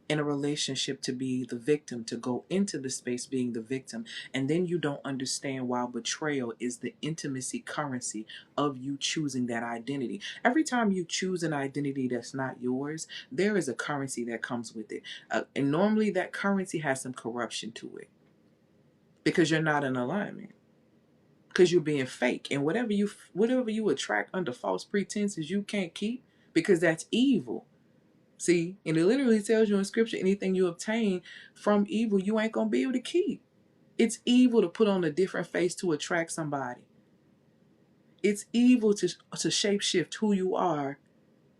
in a relationship to be the victim, to go into the space being the victim. And then you don't understand why betrayal is the intimacy currency of you choosing that identity. Every time you choose an identity that's not yours, there is a currency that comes with it. And normally that currency has some corruption to it, because you're not in alignment. Because you're being fake, and whatever you attract under false pretenses, you can't keep, because that's evil. See, and it literally tells you in scripture, anything you obtain from evil, you ain't gonna be able to keep. It's evil to put on a different face to attract somebody. It's evil to shape shift who you are,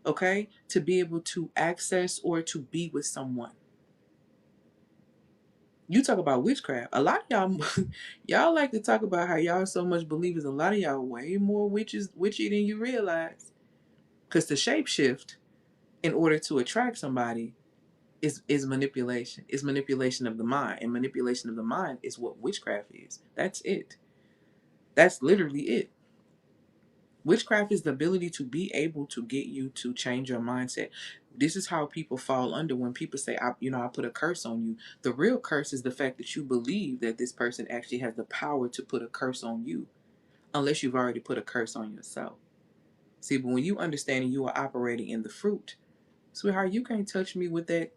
okay, to be able to access or to be with someone. You talk about witchcraft. A lot of y'all, y'all like to talk about how y'all so much believers. A lot of y'all way more witchy than you realize. Because the shapeshift in order to attract somebody is manipulation. It's manipulation of the mind. And manipulation of the mind is what witchcraft is. That's it. That's literally it. Witchcraft is the ability to be able to get you to change your mindset. This is how people fall under when people say, I put a curse on you. The real curse is the fact that you believe that this person actually has the power to put a curse on you, unless you've already put a curse on yourself. See, but when you understand and you are operating in the fruit, sweetheart, you can't touch me with that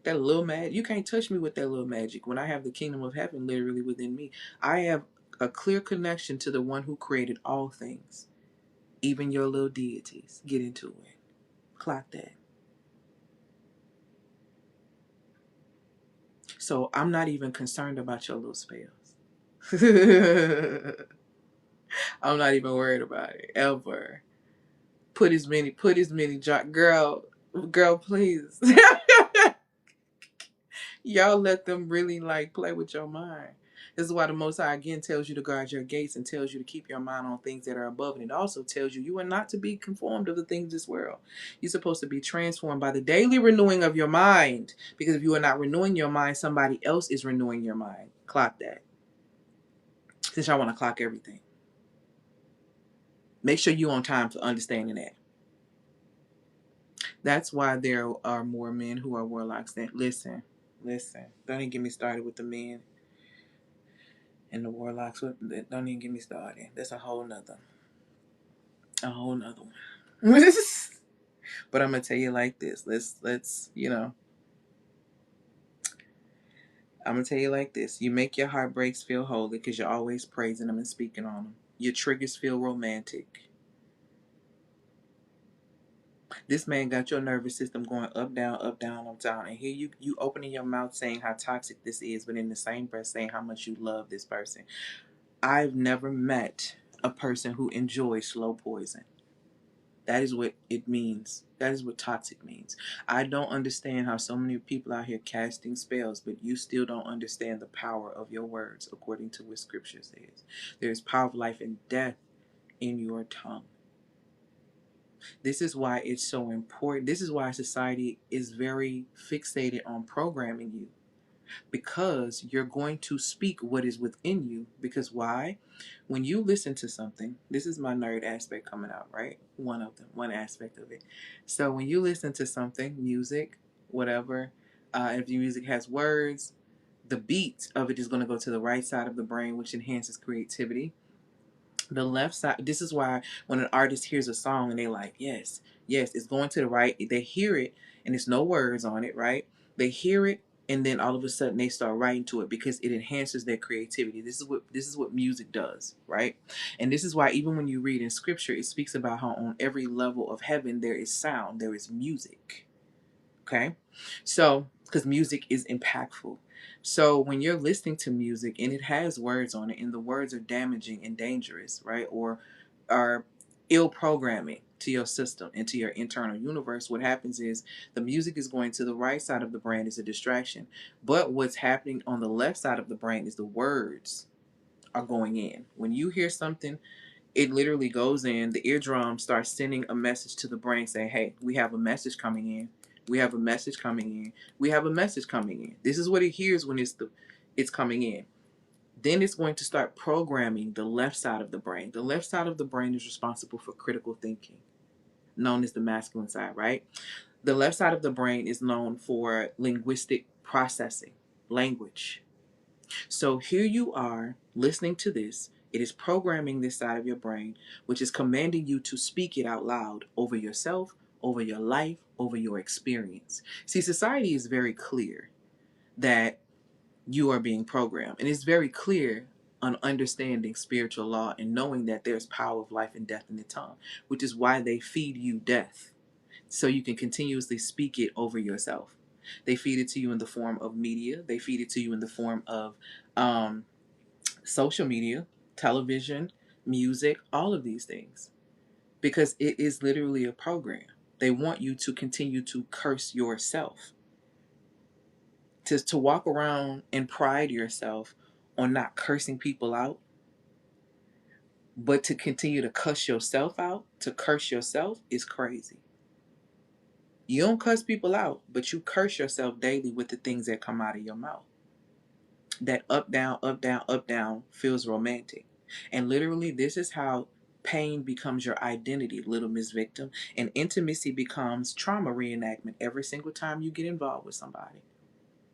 little magic. You can't touch me with that little magic. When I have the kingdom of heaven literally within me, I have a clear connection to the one who created all things, even your little deities. Get into it. Clock that. So I'm not even concerned about your little spells. I'm not even worried about it ever. Girl, please. Y'all let them really like play with your mind. This is why the Most High again tells you to guard your gates and tells you to keep your mind on things that are above. And it also tells you you are not to be conformed of the things of this world. You're supposed to be transformed by the daily renewing of your mind. Because if you are not renewing your mind, somebody else is renewing your mind. Clock that. Since y'all want to clock everything. Make sure you're on time for understanding that. That's why there are more men who are warlocks than listen. Don't even get me started with the men and the warlocks. Don't even get me started. That's a whole nother one. But I'm gonna tell you like this. Let's I'm gonna tell you like this. You make your heartbreaks feel holy because you're always praising them and speaking on them. Your triggers feel romantic. This man got your nervous system going up, down, up, down, up, down. And here you opening your mouth saying how toxic this is, but in the same breath saying how much you love this person. I've never met a person who enjoys slow poison. That is what it means. That is what toxic means. I don't understand how so many people out here casting spells, but you still don't understand the power of your words, according to what Scripture says. There is power of life and death in your tongue. This is why it's so important. This is why society is very fixated on programming you. Because you're going to speak what is within you. Because why? When you listen to something, this is my nerd aspect coming out, right? One aspect of it. So when you listen to something, music, whatever, if the music has words, the beat of it is going to go to the right side of the brain, which enhances creativity. The left side, this is why when an artist hears a song and they like, yes, it's going to the right, they hear it and there's no words on it, right? They hear it and then all of a sudden they start writing to it because it enhances their creativity. This is what music does, right? And this is why even when you read in scripture, it speaks about how on every level of heaven there is sound, there is music. Okay? So, because music is impactful. So, when you're listening to music and it has words on it, and the words are damaging and dangerous, right? Or are ill programming to your system and to your internal universe, what happens is the music is going to the right side of the brain as a distraction. But what's happening on the left side of the brain is the words are going in. When you hear something, it literally goes in, the eardrum starts sending a message to the brain saying, hey, we have a message coming in. We have a message coming in. We have a message coming in. This is what it hears when it's coming in. Then it's going to start programming the left side of the brain. The left side of the brain is responsible for critical thinking, known as the masculine side, right? The left side of the brain is known for linguistic processing, language. So here you are listening to this. It is programming this side of your brain, which is commanding you to speak it out loud over yourself, over your life, over your experience. See, society is very clear that you are being programmed. And it's very clear on understanding spiritual law and knowing that there's power of life and death in the tongue, which is why they feed you death so you can continuously speak it over yourself. They feed it to you in the form of media. They feed it to you in the form of social media, television, music, all of these things. Because it is literally a program. They want you to continue to curse yourself. To walk around and pride yourself on not cursing people out, but to continue to cuss yourself out, to curse yourself is crazy. You don't cuss people out, but you curse yourself daily with the things that come out of your mouth. That up, down, up, down, up, down feels romantic. And literally, this is how pain becomes your identity, little Miss Victim. And intimacy becomes trauma reenactment every single time you get involved with somebody.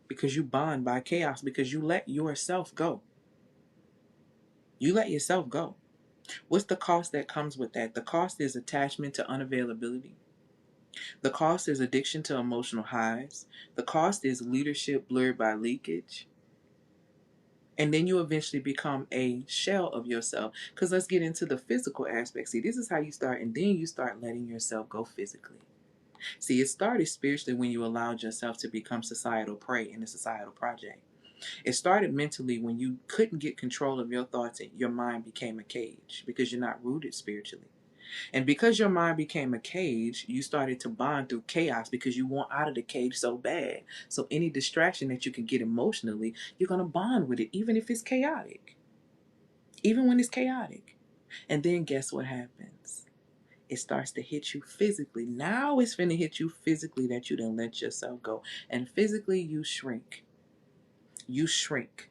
Because you bond by chaos, because you let yourself go. You let yourself go. What's the cost that comes with that? The cost is attachment to unavailability. The cost is addiction to emotional highs. The cost is leadership blurred by leakage. And then you eventually become a shell of yourself. Because let's get into the physical aspect. See, this is how you start, and then you start letting yourself go physically. See, it started spiritually when you allowed yourself to become societal prey in a societal project. It started mentally when you couldn't get control of your thoughts and your mind became a cage because you're not rooted spiritually. And because your mind became a cage, you started to bond through chaos because you want out of the cage so bad. So any distraction that you can get emotionally, you're going to bond with it, even if it's chaotic. Even when it's chaotic. And then guess what happens? It starts to hit you physically. Now it's finna hit you physically that you done let yourself go. And physically you shrink. You shrink.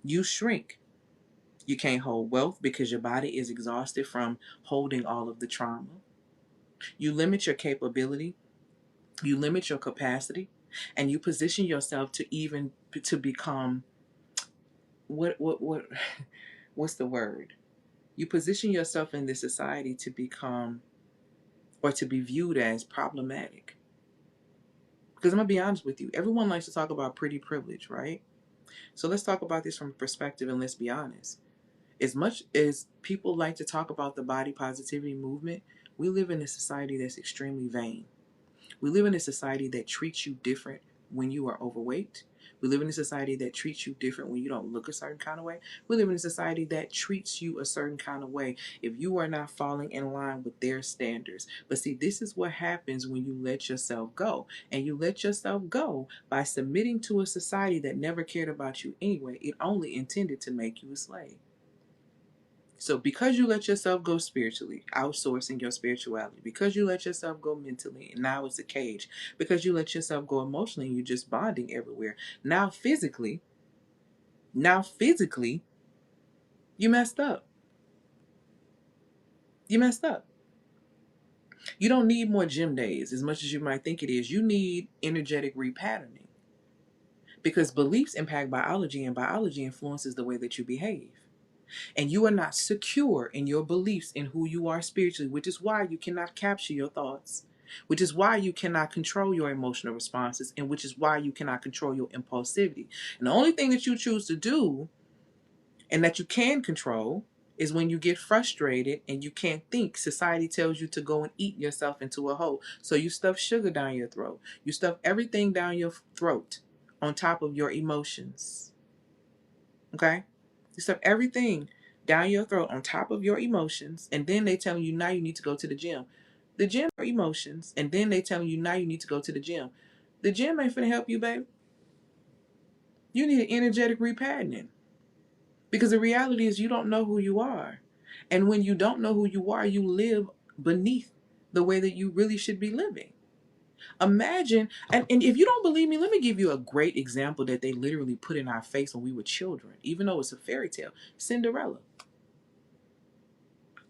You shrink. You can't hold wealth because your body is exhausted from holding all of the trauma. You limit your capability. You limit your capacity. And you position yourself to even to become what what's the word? You position yourself in this society to become or to be viewed as problematic. Because I'm going to be honest with you, everyone likes to talk about pretty privilege, right? So let's talk about this from a perspective and let's be honest. As much as people like to talk about the body positivity movement, we live in a society that's extremely vain. We live in a society that treats you different when you are overweight. We live in a society that treats you different when you don't look a certain kind of way. We live in a society that treats you a certain kind of way if you are not falling in line with their standards. But see, this is what happens when you let yourself go. And you let yourself go by submitting to a society that never cared about you anyway. It only intended to make you a slave. So because you let yourself go spiritually, outsourcing your spirituality, because you let yourself go mentally, and now it's a cage, because you let yourself go emotionally, and you're just bonding everywhere. Now physically, you messed up. You messed up. You don't need more gym days as much as you might think it is. You need energetic repatterning because beliefs impact biology and biology influences the way that you behave. And you are not secure in your beliefs in who you are spiritually, which is why you cannot capture your thoughts, which is why you cannot control your emotional responses, and which is why you cannot control your impulsivity. And the only thing that you choose to do and that you can control is when you get frustrated and you can't think. Society tells you to go and eat yourself into a hole. So you stuff sugar down your throat. You stuff everything down your throat on top of your emotions. Okay? You stuff everything down your throat on top of your emotions, and then they tell you now you need to go to the gym. The gym are emotions, and then they tell you now you need to go to the gym. The gym ain't finna help you, baby. You need an energetic repatterning. Because the reality is you don't know who you are. And when you don't know who you are, you live beneath the way that you really should be living. Imagine, and if you don't believe me, let me give you a great example that they literally put in our face when we were children, even though it's a fairy tale. Cinderella.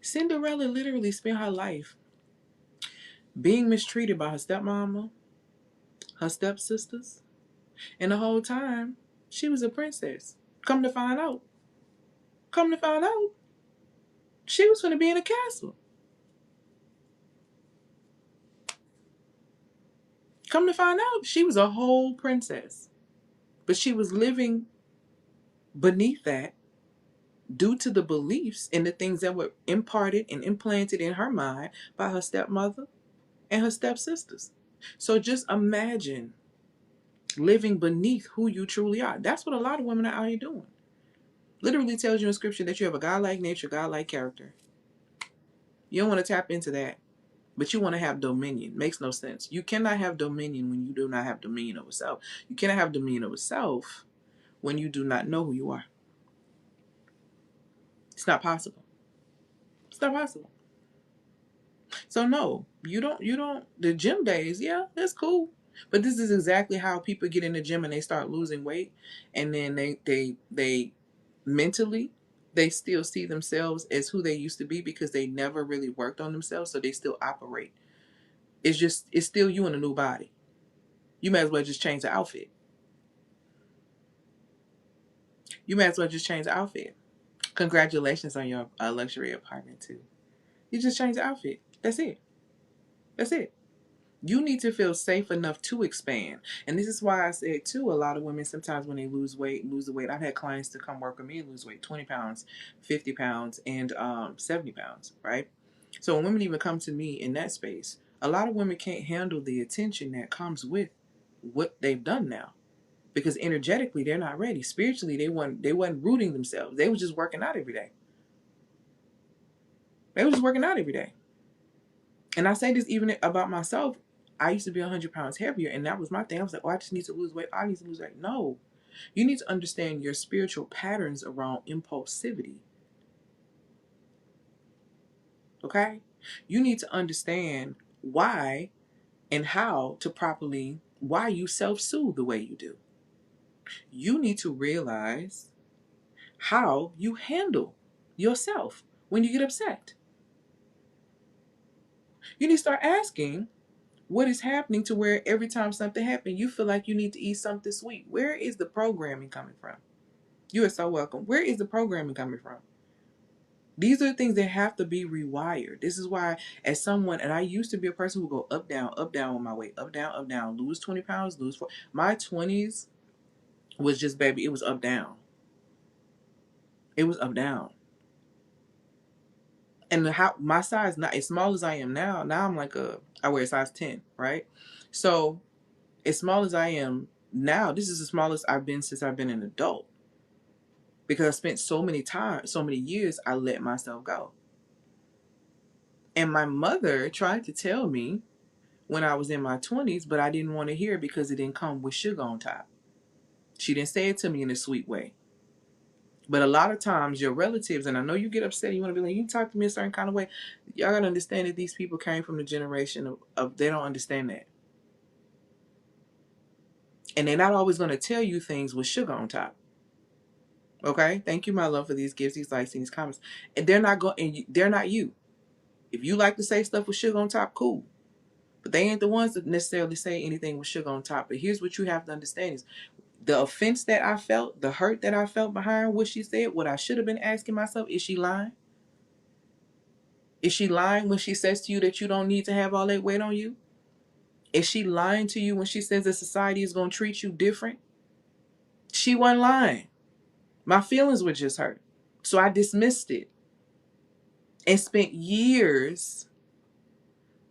Cinderella literally spent her life being mistreated by her stepmama, her stepsisters, and the whole time she was a princess. Come to find out, she was going to be in a castle. Come to find out, she was a whole princess. But she was living beneath that due to the beliefs and the things that were imparted and implanted in her mind by her stepmother and her stepsisters. So just imagine living beneath who you truly are. That's what a lot of women are out here doing. Literally tells you in scripture that you have a godlike nature, godlike character. You don't want to tap into that, but you want to have dominion. Makes no sense. You cannot have dominion when you do not have dominion over self. You cannot have dominion over self when you do not know who you are. It's not possible. It's not possible. So no, you don't the gym days, yeah, that's cool. But this is exactly how people get in the gym and they start losing weight, and then they mentally they still see themselves as who they used to be because they never really worked on themselves, so they still operate. It's still you in a new body. You might as well just change the outfit. You might as well just change the outfit. Congratulations on your luxury apartment too. You just change the outfit. That's it. That's it. You need to feel safe enough to expand. And this is why I said too, a lot of women sometimes when they lose the weight. I've had clients to come work with me and lose weight, 20 pounds, 50 pounds, and 70 pounds, right? So when women even come to me in that space, a lot of women can't handle the attention that comes with what they've done now. Because energetically they're not ready. Spiritually they wasn't rooting themselves. They were just working out every day. They were just working out every day. And I say this even about myself. I used to be 100 pounds heavier, and that was my thing. I was like, oh, I just need to lose weight. I need to lose weight. No. You need to understand your spiritual patterns around impulsivity. Okay? You need to understand why and how to properly, why you self-soothe the way you do. You need to realize how you handle yourself when you get upset. You need to start asking, what is happening to where every time something happens, you feel like you need to eat something sweet? Where is the programming coming from? You are so welcome. Where is the programming coming from? These are the things that have to be rewired. This is why, as someone, and I used to be a person who go up, down with my weight, up, down, lose 20 pounds, lose 4. My 20s was just, baby, it was up, down. It was up, down. And how my size, not as small as I am now, I'm like I wear a size 10, right? So as small as I am now, this is the smallest I've been since I've been an adult. Because I spent so many years, I let myself go. And my mother tried to tell me when I was in my 20s, but I didn't want to hear it because it didn't come with sugar on top. She didn't say it to me in a sweet way. But a lot of times your relatives, and I know you get upset, you want to be like, you talk to me a certain kind of way. Y'all got to understand that these people came from the generation of they don't understand that. And they're not always going to tell you things with sugar on top. Okay? Thank you, my love, for these gifts, these likes, and these comments. And they're not going, and they're not you. If you like to say stuff with sugar on top, cool. But they ain't the ones that necessarily say anything with sugar on top. But here's what you have to understand is the offense that I felt, the hurt that I felt behind what she said, what I should have been asking myself, is she lying? Is she lying when she says to you that you don't need to have all that weight on you? Is she lying to you when she says that society is going to treat you different? She wasn't lying. My feelings were just hurt. So I dismissed it and spent years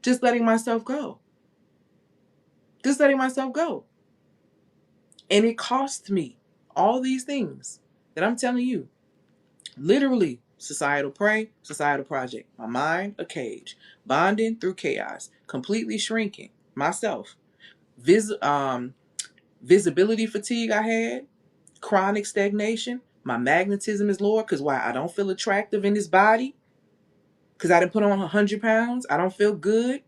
just letting myself go. Just letting myself go. And it cost me all these things that I'm telling you. Literally, societal prey, societal project. My mind, a cage. Bonding through chaos. Completely shrinking myself. Visibility fatigue I had. Chronic stagnation. My magnetism is lower because why? I don't feel attractive in this body. Because I didn't put on 100 pounds. I don't feel good.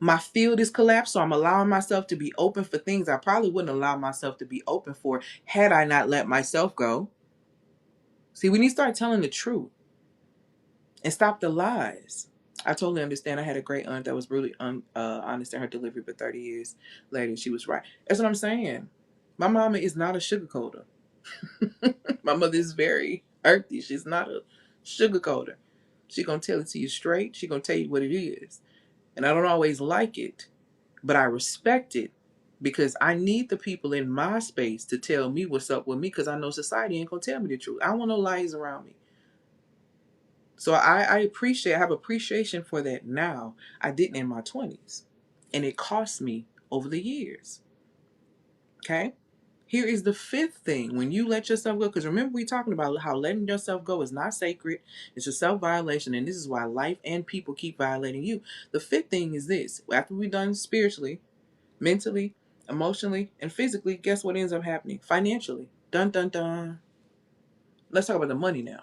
My field is collapsed, so I'm allowing myself to be open for things I probably wouldn't allow myself to be open for had I not let myself go. See, we need to start telling the truth and stop the lies. I totally understand. I had a great aunt that was really honest in her delivery, but 30 years later, she was right. That's what I'm saying. My mama is not a sugarcoater. My mother is very earthy. She's not a sugarcoater. She's going to tell it to you straight. She's going to tell you what it is. And I don't always like it, but I respect it because I need the people in my space to tell me what's up with me because I know society ain't going to tell me the truth. I don't want no lies around me. So I have appreciation for that now. I didn't in my 20s. And it cost me over the years. Okay? Here is the fifth thing. When you let yourself go, because remember we talking about how letting yourself go is not sacred. It's a self-violation. And this is why life and people keep violating you. The fifth thing is this. After we're done spiritually, mentally, emotionally, and physically, guess what ends up happening? Financially. Dun, dun, dun. Let's talk about the money now.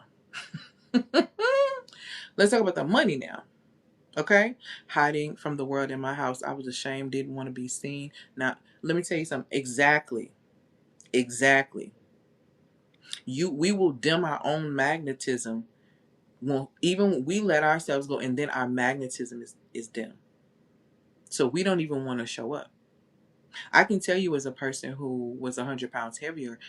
Let's talk about the money now. Okay? Hiding from the world in my house. I was ashamed, didn't want to be seen. Now, let me tell you something. Exactly. Exactly. We will dim our own magnetism even when we let ourselves go, and then our magnetism is dim. So we don't even want to show up. I can tell you, as a person who was 100 pounds heavier,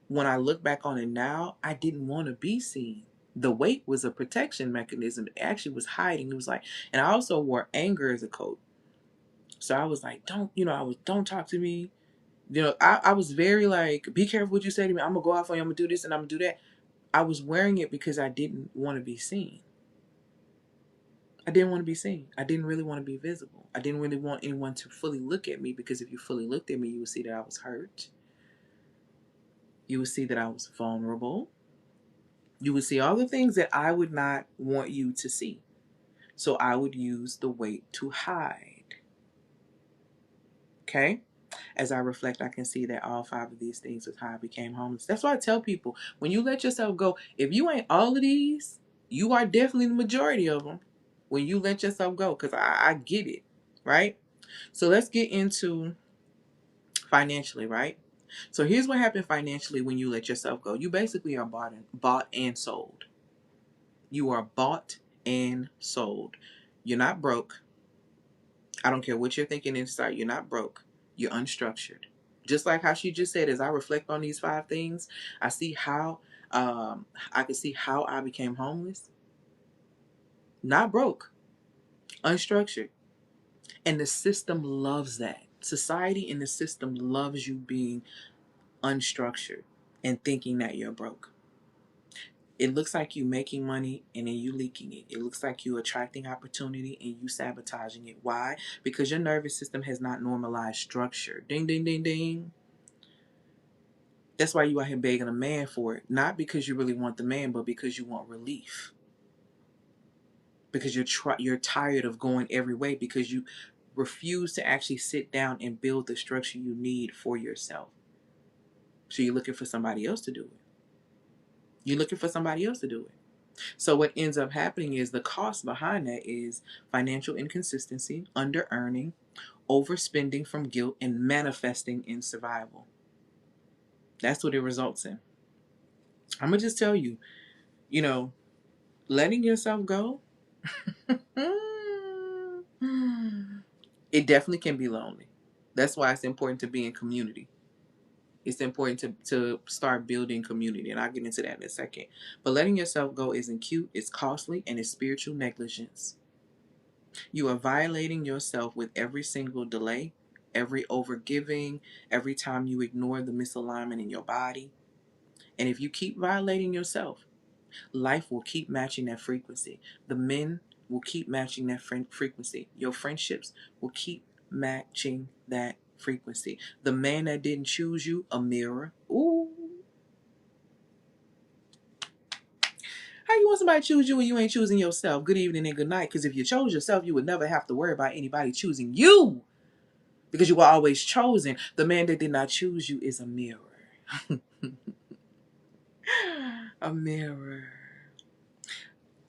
when I look back on it now, I didn't want to be seen. The weight was a protection mechanism. It actually was hiding. It was like, and I also wore anger as a coat. So I was like, don't talk to me. I was very like, be careful what you say to me. I'm going to go off on you. I'm going to do this and I'm going to do that. I was wearing it because I didn't want to be seen. I didn't want to be seen. I didn't really want to be visible. I didn't really want anyone to fully look at me, because if you fully looked at me, you would see that I was hurt. You would see that I was vulnerable. You would see all the things that I would not want you to see. So I would use the weight to hide. Okay? As I reflect, I can see that all 5 of these things was how I became homeless. That's why I tell people, when you let yourself go, if you ain't all of these, you are definitely the majority of them when you let yourself go, because I get it, right? So let's get into financially, right? So here's what happened financially when you let yourself go. You basically are bought and sold. You are bought and sold. You're not broke. I don't care what you're thinking inside. You're not broke. You're unstructured. Just like how she just said, as I reflect on these 5 things, I see how I can see how I became homeless. Not broke, unstructured. And the system loves that. Society and the system loves you being unstructured and thinking that you're broke. It looks like you making money and then you leaking it. It looks like you attracting opportunity and you sabotaging it. Why? Because your nervous system has not normalized structure. Ding, ding, ding, ding. That's why you out here begging a man for it. Not because you really want the man, but because you want relief. Because you're tired of going every way, because you refuse to actually sit down and build the structure you need for yourself. So you're looking for somebody else to do it. You're looking for somebody else to do it. So what ends up happening is the cost behind that is financial inconsistency, under earning, overspending from guilt, and manifesting in survival. That's what it results in. I'm going to just tell you, letting yourself go, it definitely can be lonely. That's why it's important to be in community. It's important to start building community, and I'll get into that in a second. But letting yourself go isn't cute, it's costly, and it's spiritual negligence. You are violating yourself with every single delay, every overgiving, every time you ignore the misalignment in your body. And if you keep violating yourself, life will keep matching that frequency. The men will keep matching that frequency. Your friendships will keep matching that frequency. The man that didn't choose you, a mirror. Ooh. How you want somebody to choose you when you ain't choosing yourself? Good evening and good night. Because if you chose yourself, you would never have to worry about anybody choosing you. Because you were always chosen. The man that did not choose you is a mirror. A mirror.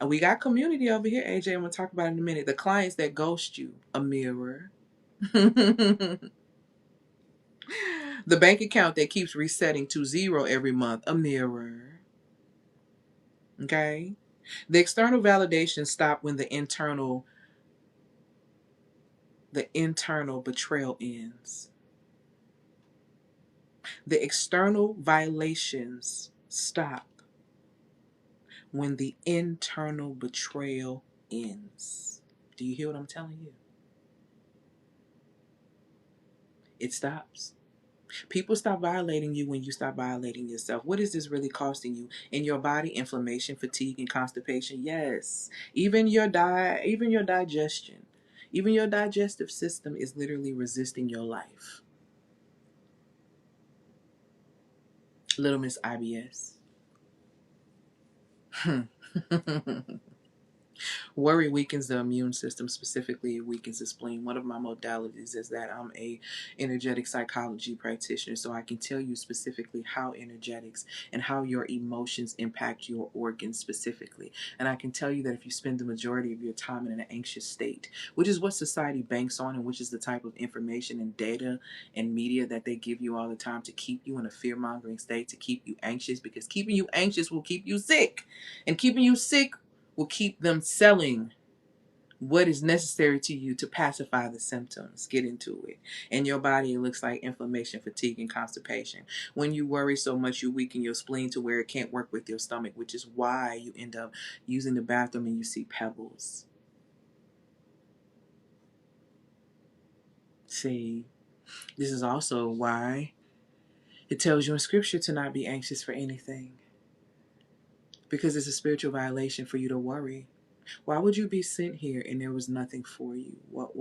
And we got community over here, AJ. I'm going to talk about it in a minute. The clients that ghost you, a mirror. The bank account that keeps resetting to 0 every month, a mirror. Okay? The external validation stop when the internal betrayal ends. The external violations stop when the internal betrayal ends. Do you hear what I'm telling you? It stops. People stop violating you when you stop violating yourself. What is this really costing you? In your body, inflammation, fatigue, and constipation. Yes. Even your digestion. Even your digestive system is literally resisting your life. Little Miss IBS. Worry weakens the immune system. Specifically, it weakens the spleen. One of my modalities is that I'm a energetic psychology practitioner, so I can tell you specifically how energetics and how your emotions impact your organs specifically. And I can tell you that if you spend the majority of your time in an anxious state, which is what society banks on, and which is the type of information and data and media that they give you all the time to keep you in a fear-mongering state, to keep you anxious, because keeping you anxious will keep you sick, and keeping you sick will keep them selling what is necessary to you to pacify the symptoms. Get into it. In your body, it looks like inflammation, fatigue, and constipation. When you worry so much, you weaken your spleen to where it can't work with your stomach, which is why you end up using the bathroom and you see pebbles. See, this is also why it tells you in scripture to not be anxious for anything, because it's a spiritual violation for you to worry. Why would you be sent here and there was nothing for you? What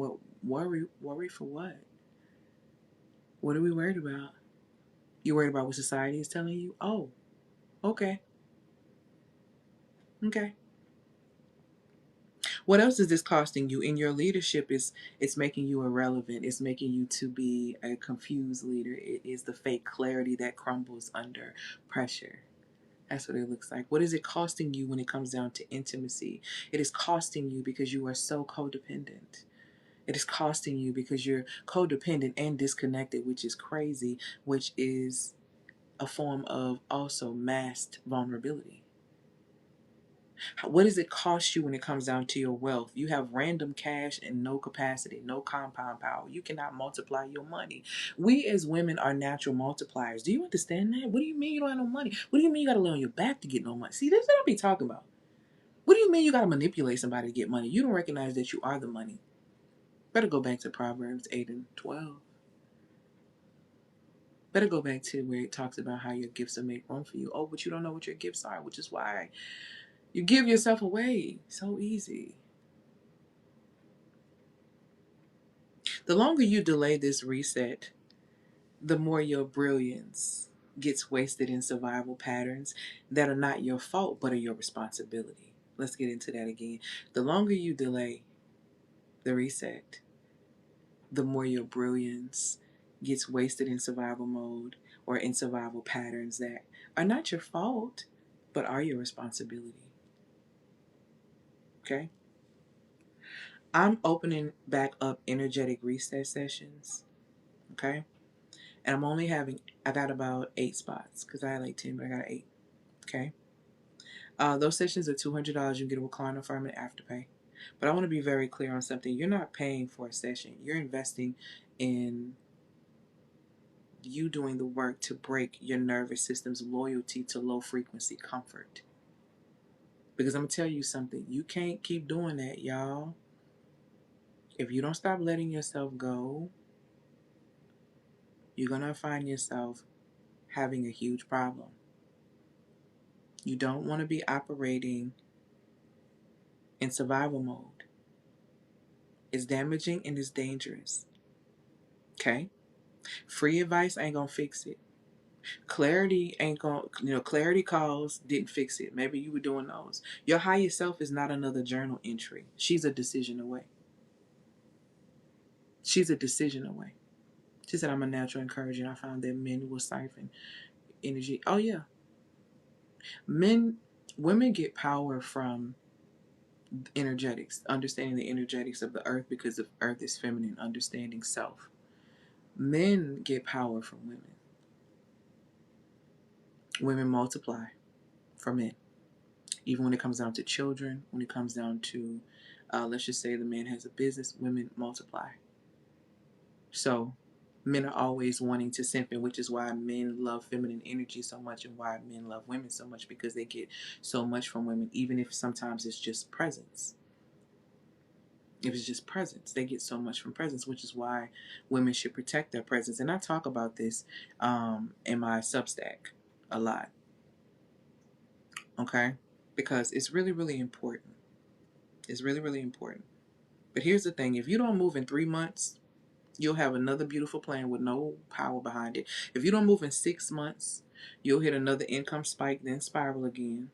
worry for what? What are we worried about? You worried about what society is telling you? Oh, okay. Okay. What else is this costing you? In your leadership, it's making you irrelevant. It's making you to be a confused leader. It is the fake clarity that crumbles under pressure. That's what it looks like. What is it costing you when it comes down to intimacy? It is costing you because you are so codependent. It is costing you because you're codependent and disconnected, which is crazy, which is a form of also masked vulnerability. What does it cost you when it comes down to your wealth? You have random cash and no capacity, no compound power. You cannot multiply your money. We as women are natural multipliers. Do you understand that? What do you mean you don't have no money? What do you mean you got to lay on your back to get no money? See, this is what I be talking about. What do you mean you got to manipulate somebody to get money? You don't recognize that you are the money. Better go back to Proverbs 8 and 12. Better go back to where it talks about how your gifts will make room for you. Oh, but you don't know what your gifts are, which is why you give yourself away so easy. The longer you delay this reset, the more your brilliance gets wasted in survival patterns that are not your fault but are your responsibility. Let's get into that again. The longer you delay the reset, the more your brilliance gets wasted in survival mode or in survival patterns that are not your fault but are your responsibility. Okay? I'm opening back up energetic reset sessions. Okay? And I'm only having, I got about 8 spots because I had like 10, but I got 8. Okay? Those sessions are $200. You get a recliner firm and afterpay. But I want to be very clear on something. You're not paying for a session. You're investing in you doing the work to break your nervous system's loyalty to low frequency comfort. Because I'm going to tell you something. You can't keep doing that, y'all. If you don't stop letting yourself go, you're going to find yourself having a huge problem. You don't want to be operating in survival mode. It's damaging and it's dangerous. Okay? Free advice ain't going to fix it. Clarity ain't going to, clarity calls didn't fix it. Maybe you were doing those. Your higher self is not another journal entry. She's a decision away. She's a decision away. She said, I'm a natural encourager. I found that men will siphon energy. Oh, yeah. Women get power from energetics, understanding the energetics of the earth because the earth is feminine, understanding self. Men get power from women. Women multiply for men. Even when it comes down to children, when it comes down to, let's just say the man has a business, women multiply. So men are always wanting to simp, which is why men love feminine energy so much and why men love women so much, because they get so much from women, even if sometimes it's just presence. If it's just presence, they get so much from presence, which is why women should protect their presence. And I talk about this in my Substack a lot. Okay? Because it's really, really important. It's really, really important. But here's the thing. If you don't move in 3 months, you'll have another beautiful plan with no power behind it. If you don't move in 6 months, you'll hit another income spike, then spiral again.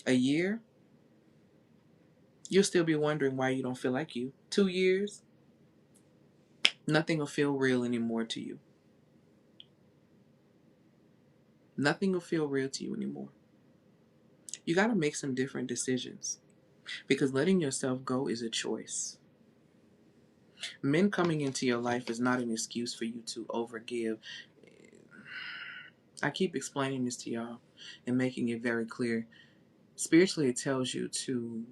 A year, You'll still be wondering why you don't feel like you. 2 years, nothing will feel real anymore to you. Nothing will feel real to you anymore. You got to make some different decisions because letting yourself go is a choice. Men coming into your life is not an excuse for you to overgive. I keep explaining this to y'all and making it very clear. Spiritually, it tells you to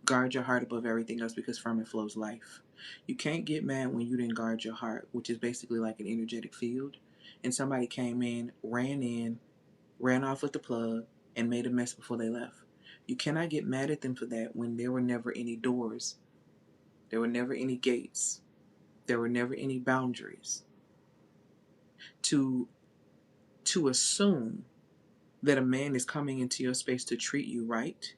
guard your heart above everything else because from it flows life. You can't get mad when you didn't guard your heart, which is basically like an energetic field, and somebody came in, ran off with the plug, and made a mess before they left. You cannot get mad at them for that when there were never any doors, there were never any gates, there were never any boundaries. To assume that a man is coming into your space to treat you right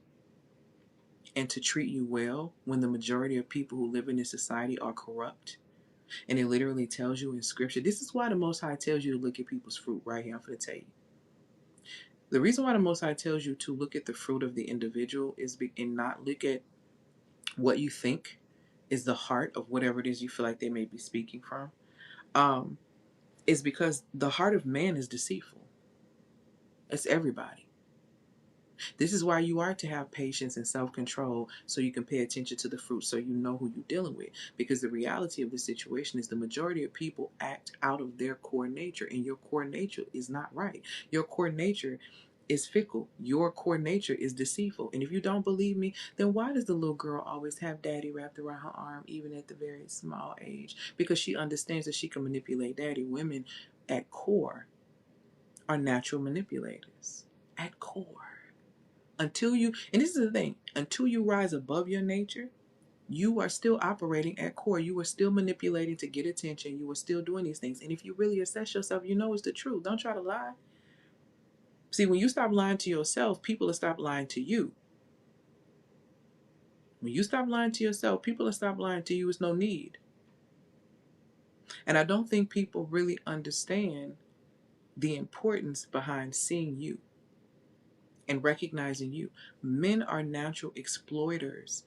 and to treat you well when the majority of people who live in this society are corrupt. And it literally tells you in scripture. This is why the Most High tells you to look at people's fruit right here. I'm going to tell you. The reason why the Most High tells you to look at the fruit of the individual and not look at what you think is the heart of whatever it is you feel like they may be speaking from, is because the heart of man is deceitful. It's everybody. This is why you are to have patience and self-control so you can pay attention to the fruit so you know who you're dealing with. Because the reality of the situation is the majority of people act out of their core nature, and your core nature is not right. Your core nature is fickle. Your core nature is deceitful. And if you don't believe me, then why does the little girl always have daddy wrapped around her arm even at the very small age? Because she understands that she can manipulate daddy. Women at core are natural manipulators. At core. Until you, and this is the thing, until you rise above your nature, you are still operating at core. You are still manipulating to get attention. You are still doing these things. And if you really assess yourself, you know it's the truth. Don't try to lie. See, when you stop lying to yourself, people will stop lying to you. When you stop lying to yourself, people will stop lying to you. It's no need. And I don't think people really understand the importance behind seeing you and recognizing you. Men are natural exploiters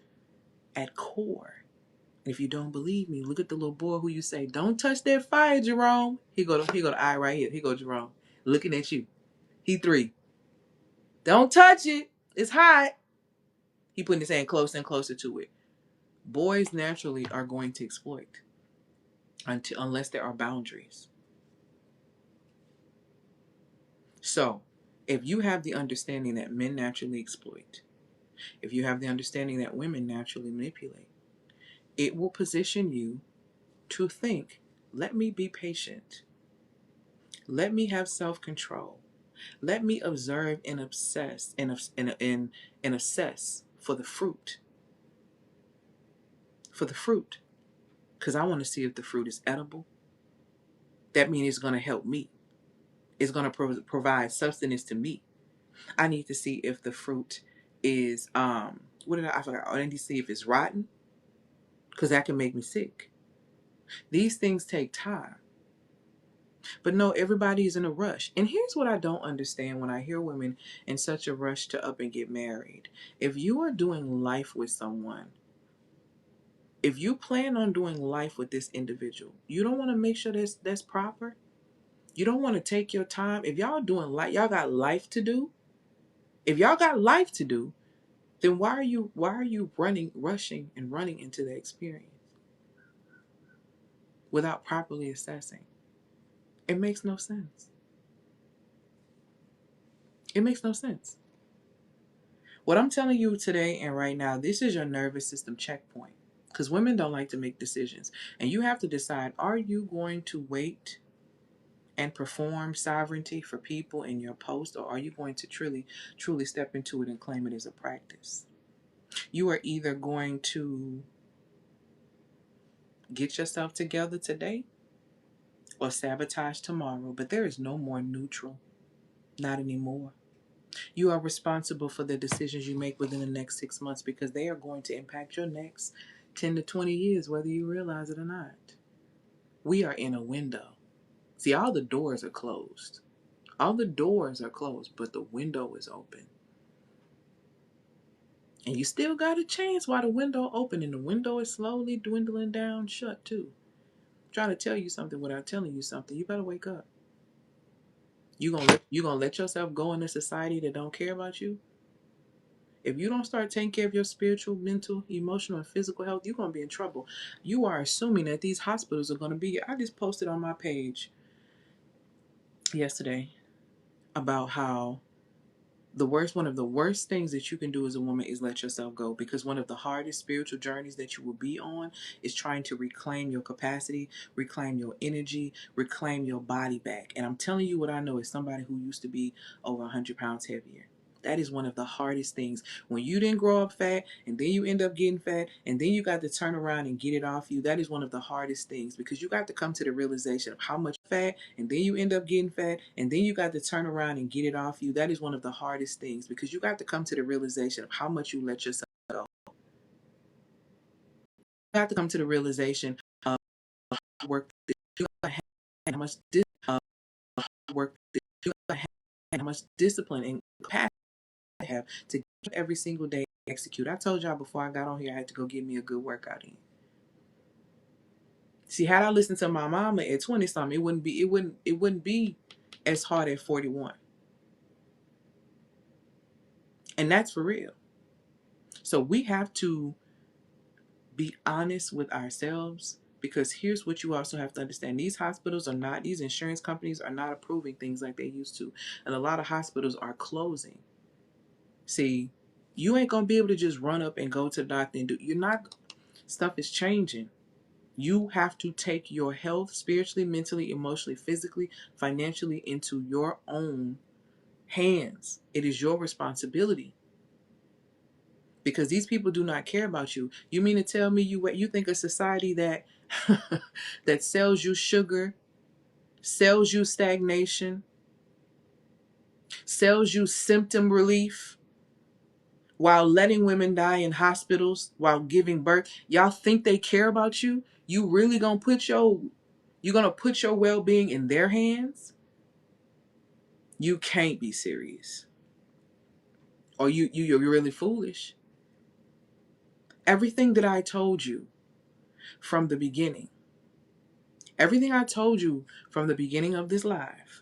at core. If you don't believe me, look at the little boy who you say, don't touch that fire, Jerome. He go to eye right here. He go, Jerome. Looking at you. He 3. Don't touch it. It's hot. He putting his hand closer and closer to it. Boys naturally are going to exploit unless there are boundaries. So, if you have the understanding that men naturally exploit, if you have the understanding that women naturally manipulate, it will position you to think, let me be patient. Let me have self-control. Let me observe and obsess and assess for the fruit. For the fruit. Because I want to see if the fruit is edible. That means it's going to help me. It's going to provide sustenance to me. I need to see if the fruit is, I forgot. I need to see if it's rotten. Because that can make me sick. These things take time. But no, everybody is in a rush. And here's what I don't understand when I hear women in such a rush to up and get married. If you are doing life with someone, if you plan on doing life with this individual, you don't want to make sure that's proper. You don't want to take your time. If y'all doing life, y'all got life to do. If y'all got life to do, then why are you rushing and running into the experience without properly assessing? It makes no sense. It makes no sense. What I'm telling you today and right now, this is your nervous system checkpoint. Because women don't like to make decisions. And you have to decide, are you going to wait and perform sovereignty for people in your post, or are you going to truly step into it and claim it as a practice? You are either going to get yourself together today or sabotage tomorrow, but there is no more neutral. Not anymore. You are responsible for the decisions you make within the next 6 months because they are going to impact your next 10 to 20 years, whether you realize it or not. We are in a window. See, all the doors are closed. All the doors are closed, but the window is open. And you still got a chance while the window open, and the window is slowly dwindling down shut too. Trying to tell you something without telling you something. You better wake up. You gonna let yourself go in a society that don't care about you? If you don't start taking care of your spiritual, mental, emotional, and physical health, you're gonna be in trouble. You are assuming that these hospitals are gonna be. I just posted on my page yesterday about how one of the worst things that you can do as a woman is let yourself go, because one of the hardest spiritual journeys that you will be on is trying to reclaim your capacity, reclaim your energy, reclaim your body back. And I'm telling you what I know as somebody who used to be over 100 pounds heavier. That is one of the hardest things. When you didn't grow up fat and then you end up getting fat and then you got to turn around and get it off you, that is one of the hardest things, because you got to come to the realization of how much fat and then you end up getting fat and then you got to turn around and get it off you. That is one of the hardest things, because you got to come to the realization of how much you let yourself go. You got to come to the realization of how work that you got to have, and how much work that you got to have, and how much discipline and capacity I have to get every single day execute. I told y'all before I got on here I had to go get me a good workout in. See, had I listened to my mama at 20 something, it wouldn't be as hard at 41. And that's for real. So we have to be honest with ourselves, because here's what you also have to understand. These insurance companies are not approving things like they used to. And a lot of hospitals are closing. See, you ain't gonna be able to just run up and go to the doctor and stuff is changing. You have to take your health spiritually, mentally, emotionally, physically, financially into your own hands. It is your responsibility, because these people do not care about you. You mean to tell me you think a society that that sells you sugar, sells you stagnation, sells you symptom relief while letting women die in hospitals while giving birth, y'all think they care about you? You really gonna put your well-being in their hands? You can't be serious. Or you're really foolish. Everything that I told you from the beginning, everything I told you from the beginning of this live,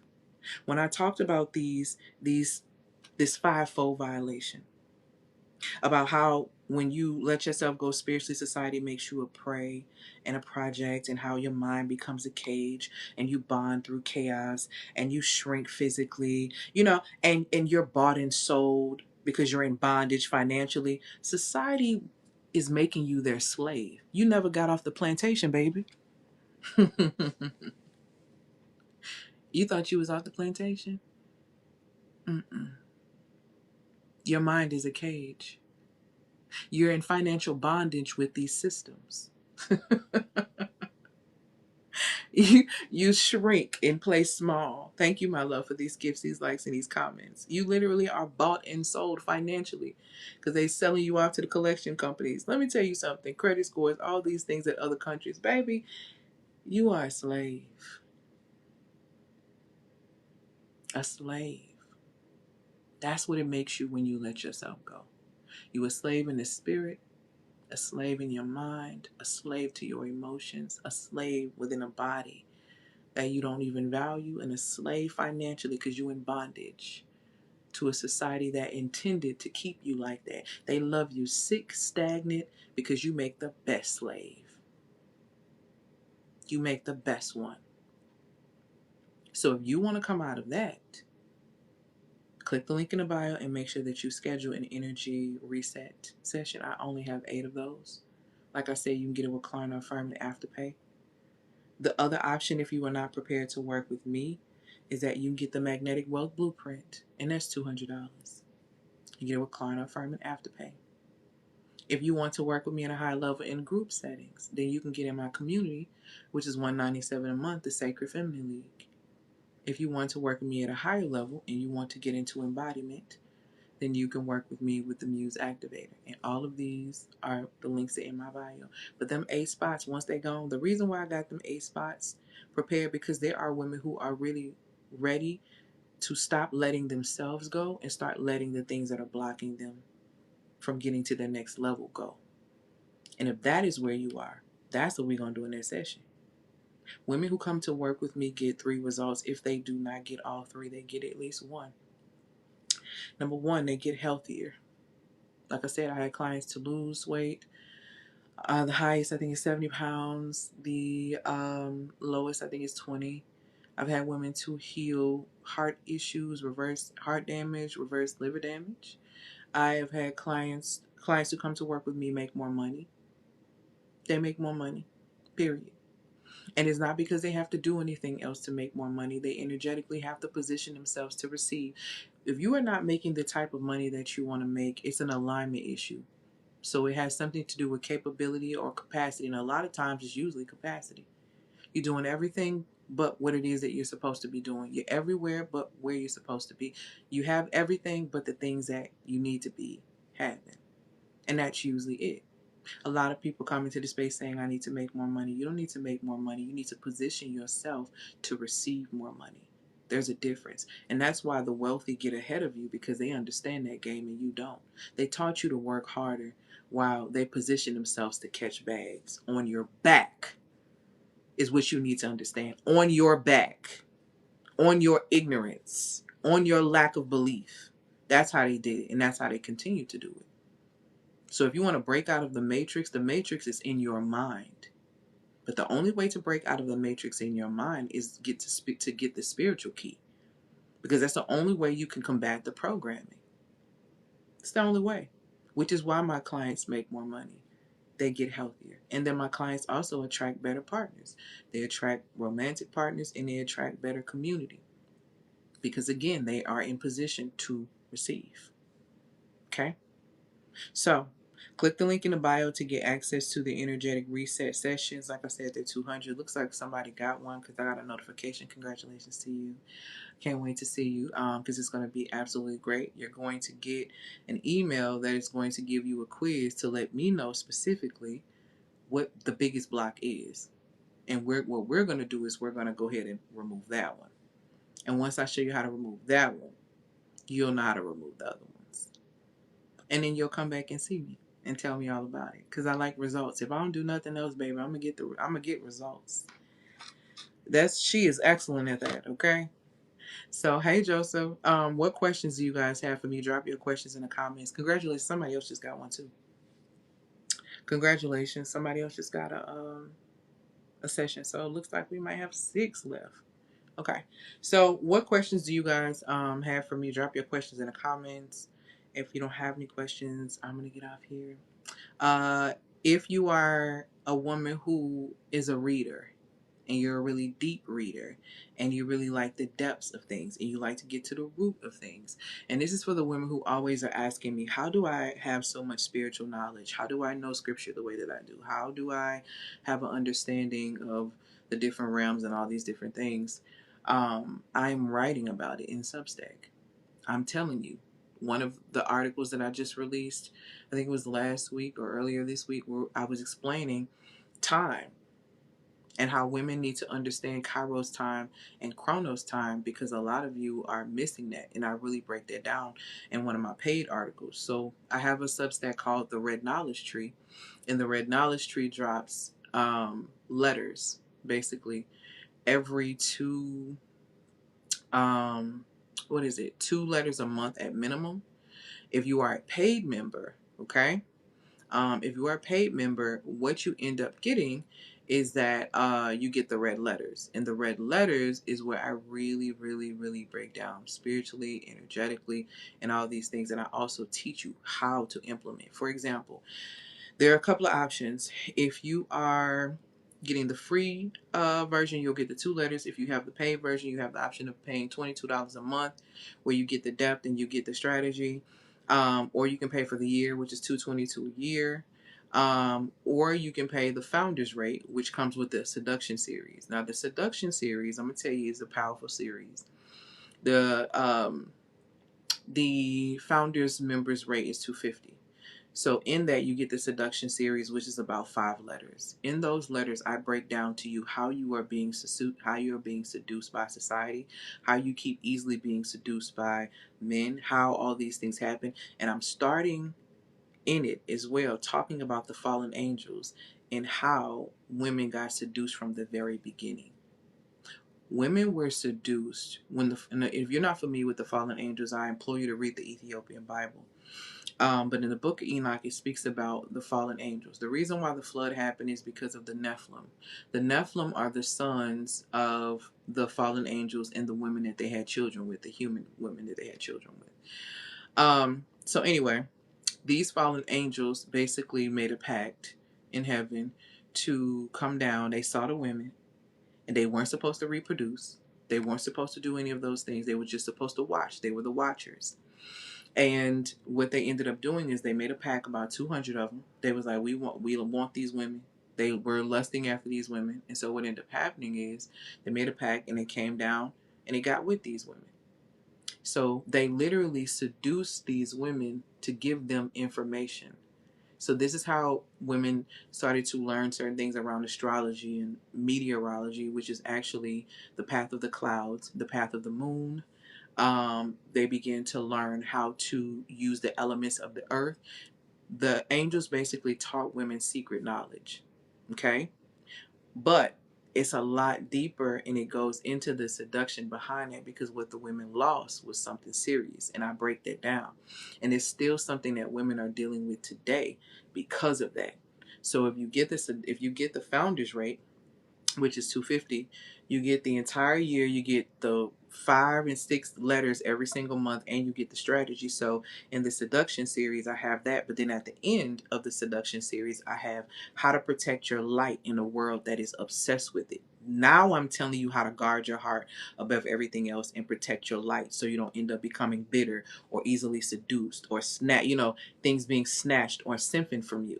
when I talked about this fivefold violation, about how when you let yourself go spiritually, society makes you a prey and a project, and how your mind becomes a cage and you bond through chaos and you shrink physically, and you're bought and sold because you're in bondage financially. Society is making you their slave. You never got off the plantation, baby. You thought you was off the plantation? Mm-mm. Your mind is a cage. You're in financial bondage with these systems. You shrink and play small. Thank you, my love, for these gifts, these likes, and these comments. You literally are bought and sold financially, because they selling you off to the collection companies. Let me tell you something. Credit scores, all these things at other countries. Baby, you are a slave. A slave. That's what it makes you when you let yourself go. You a slave in the spirit, a slave in your mind, a slave to your emotions, a slave within a body that you don't even value, and a slave financially because you're in bondage to a society that intended to keep you like that. They love you sick, stagnant, because you make the best slave. You make the best one. So if you want to come out of that, click the link in the bio and make sure that you schedule an energy reset session. I only have 8 of those. Like I said, you can get a recliner, firm, and afterpay. The other option, if you are not prepared to work with me, is that you can get the Magnetic Wealth Blueprint, and that's $200. You get a recliner, firm, and afterpay. If you want to work with me at a high level in group settings, then you can get in my community, which is $197 a month, the Sacred Feminine League. If you want to work with me at a higher level and you want to get into embodiment, then you can work with me with the Muse Activator. And all of these are the links in my bio. But them 8 spots, once they're gone, the reason why I got them 8 spots prepared, because there are women who are really ready to stop letting themselves go and start letting the things that are blocking them from getting to their next level goal. And if that is where you are, that's what we're going to do in that session. Women who come to work with me get 3 results. If they do not get all 3, they get at least 1. Number 1, they get healthier. Like I said, I had clients to lose weight. The highest I think is 70 pounds. The lowest I think is 20. I've had women to heal heart issues, reverse heart damage, reverse liver damage. I have had clients who come to work with me make more money. They make more money, period. And it's not because they have to do anything else to make more money. They energetically have to position themselves to receive. If you are not making the type of money that you want to make, it's an alignment issue. So it has something to do with capability or capacity. And a lot of times it's usually capacity. You're doing everything but what it is that you're supposed to be doing. You're everywhere but where you're supposed to be. You have everything but the things that you need to be having. And that's usually it. A lot of people come into the space saying, I need to make more money. You don't need to make more money. You need to position yourself to receive more money. There's a difference. And that's why the wealthy get ahead of you, because they understand that game and you don't. They taught you to work harder while they position themselves to catch bags. On your back is what you need to understand. On your back. On your ignorance. On your lack of belief. That's how they did it. And that's how they continue to do it. So if you want to break out of the matrix is in your mind. But the only way to break out of the matrix in your mind is to get the spiritual key. Because that's the only way you can combat the programming. It's the only way. Which is why my clients make more money. They get healthier. And then my clients also attract better partners. They attract romantic partners and they attract better community. Because again, they are in position to receive. Okay? So, click the link in the bio to get access to the energetic reset sessions. Like I said, they're 200. Looks like somebody got one because I got a notification. Congratulations to you. Can't wait to see you because it's going to be absolutely great. You're going to get an email that is going to give you a quiz to let me know specifically what the biggest block is. And what we're going to do is we're going to go ahead and remove that one. And once I show you how to remove that one, you'll know how to remove the other ones. And then you'll come back and see me and tell me all about it. Because I like results. If I don't do nothing else, baby, I'm gonna get results. She is excellent at that, okay? So hey Joseph, what questions do you guys have for me? Drop your questions in the comments. Congratulations, somebody else just got one too. Congratulations, somebody else just got a session. So it looks like we might have 6 left. Okay. So what questions do you guys have for me? Drop your questions in the comments. If you don't have any questions, I'm gonna get off here. If you are a woman who is a reader and you're a really deep reader and you really like the depths of things and you like to get to the root of things, and this is for the women who always are asking me, how do I have so much spiritual knowledge? How do I know scripture the way that I do? How do I have an understanding of the different realms and all these different things? I'm writing about it in Substack. I'm telling you, one of the articles that I just released, I think it was last week or earlier this week, where I was explaining time and how women need to understand Kairos time and Chronos time, because a lot of you are missing that. And I really break that down in one of my paid articles. So I have a Substack called The Red Knowledge Tree, and the Red Knowledge Tree drops letters, basically, every 2 2 letters a month at minimum. If you are a paid member, okay, if you are a paid member, what you end up getting is that you get the red letters, and the red letters is where I really, really, really break down spiritually, energetically, and all these things, and I also teach you how to implement. For example, there are a couple of options. If you are getting the free version, you'll get the 2 letters. If you have the paid version, you have the option of paying $22 a month, where you get the depth and you get the strategy. Or you can pay for the year, which is $222 a year. Or you can pay the founder's rate, which comes with the seduction series. Now, the seduction series, I'm gonna tell you, is a powerful series. The founder's members rate is $250. So in that, you get the seduction series, which is about 5 letters. In those letters, I break down to you how you are being seduced by society, how you keep easily being seduced by men, how all these things happen. And I'm starting in it as well, talking about the fallen angels and how women got seduced from the very beginning. Women were seduced when if you're not familiar with the fallen angels, I implore you to read the Ethiopian Bible. But in the book of Enoch, it speaks about the fallen angels. The reason why the flood happened is because of the Nephilim. The Nephilim are the sons of the fallen angels and the women that they had children with, the human women that they had children with. So anyway, these fallen angels basically made a pact in heaven to come down. They saw the women, and they weren't supposed to reproduce. They weren't supposed to do any of those things. They were just supposed to watch. They were the watchers. And what they ended up doing is they made a pack, about 200 of them. They was like, we want these women. They were lusting after these women. And so what ended up happening is they made a pack and they came down and they got with these women. So they literally seduced these women to give them information. So this is how women started to learn certain things around astrology and meteorology, which is actually the path of the clouds, the path of the moon. They began to learn how to use the elements of the earth. The angels basically taught women secret knowledge. Okay? But it's a lot deeper, and it goes into the seduction behind it, because what the women lost was something serious, and I break that down. And it's still something that women are dealing with today because of that. So if you get the founders rate, which is 250, you get the entire year, you get the 5 and 6 letters every single month, and you get the strategy. So in the seduction series, I have that, but then at the end of the seduction series, I have how to protect your light in a world that is obsessed with it. Now I'm telling you how to guard your heart above everything else and protect your light, so you don't end up becoming bitter or easily seduced or things being snatched or siphoned from you.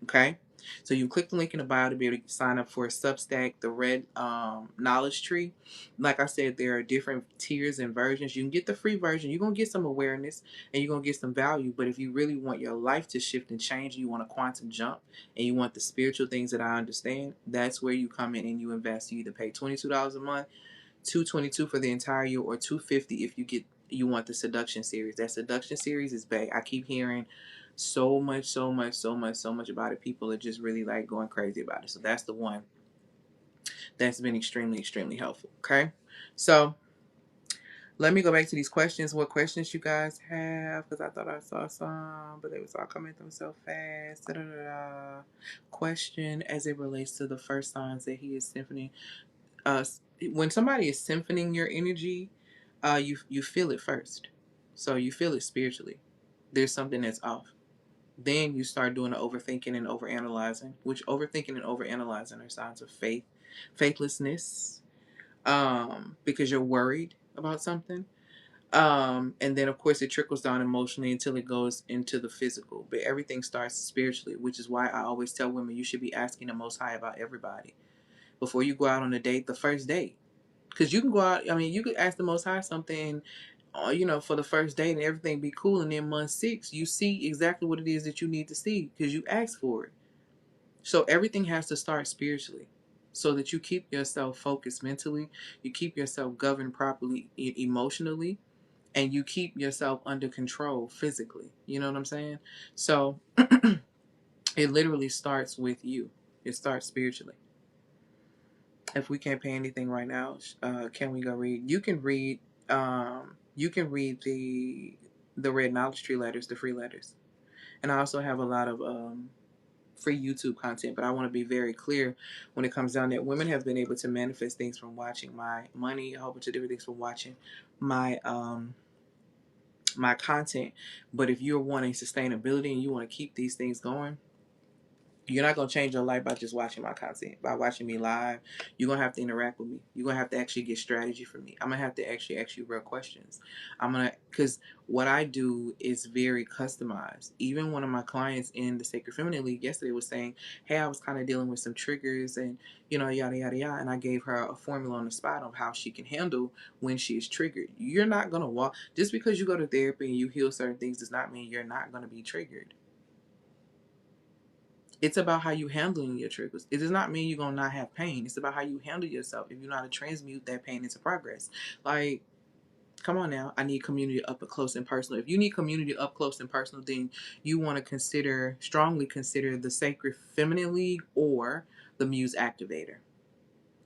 Okay? So you click the link in the bio to be able to sign up for a Substack, the Red Knowledge Tree. Like I said, there are different tiers and versions. You can get the free version. You're going to get some awareness and you're going to get some value. But if you really want your life to shift and change, you want a quantum jump, and you want the spiritual things that I understand, that's where you come in and you invest. You either pay $22 a month, $222 for the entire year, or $250 if you want the seduction series. That seduction series is back. I keep hearing so much about it. People are just really like going crazy about it. So that's the one that's been extremely helpful. Okay, so let me go back to these questions. What questions you guys have? Because I thought I saw some, but they was all coming through so fast. Question as it relates to the first signs that he is symphony. When somebody is symphoning your energy, you feel it first. So you feel it spiritually. There's something that's off. Then you start doing the overthinking and overanalyzing, which overthinking and overanalyzing are signs of faithlessness, because you're worried about something. And then of course it trickles down emotionally until it goes into the physical. But everything starts spiritually, which is why I always tell women you should be asking the Most High about everybody before you go out on a date, the first date. Because you can go out, I mean, you could ask the Most High something, for the first date and everything be cool. And then month 6, you see exactly what it is that you need to see because you asked for it. So everything has to start spiritually so that you keep yourself focused mentally, you keep yourself governed properly emotionally, and you keep yourself under control physically. You know what I'm saying? So it literally starts with you. It starts spiritually. If we can't pay anything right now, can we go read? You can read. You can read the Red Knowledge Tree letters, the free letters, and I also have a lot of free YouTube content. But I want to be very clear when it comes down that women have been able to manifest things from watching my money, a whole bunch of different things from watching my my content. But if you're wanting sustainability and you want to keep these things going, you're not going to change your life by just watching my content, by watching me live. You're going to have to interact with me. You're going to have to actually get strategy from me. I'm going to have to actually ask you real questions. Because what I do is very customized. Even one of my clients in the Sacred Feminine League yesterday was saying, hey, I was kind of dealing with some triggers and, yada, yada, yada. And I gave her a formula on the spot of how she can handle when she is triggered. You're not going to walk, just because you go to therapy and you heal certain things does not mean you're not going to be triggered. It's about how you handling your triggers. It does not mean you're going to not have pain. It's about how you handle yourself. If you know how to transmute that pain into progress. Like, Come on now. I need community up close and personal. If you need community up close and personal, then you want to strongly consider the Sacred Feminine League or the Muse Activator.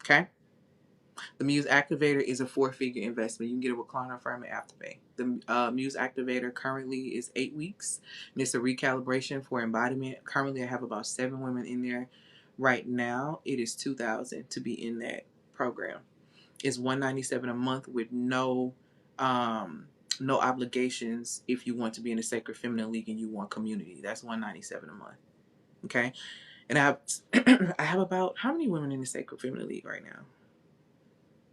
Okay? The Muse Activator is a 4-figure investment. You can get a recliner firm and Afterpay. The Muse Activator currently is 8 weeks, and it's a recalibration for embodiment. Currently, I have about 7 women in there. Right now, it is $2,000 to be in that program. It's $197 a month with no obligations. If you want to be in the Sacred Feminine League and you want community, that's $197 a month. Okay, and I have I have about, how many women in the Sacred Feminine League right now?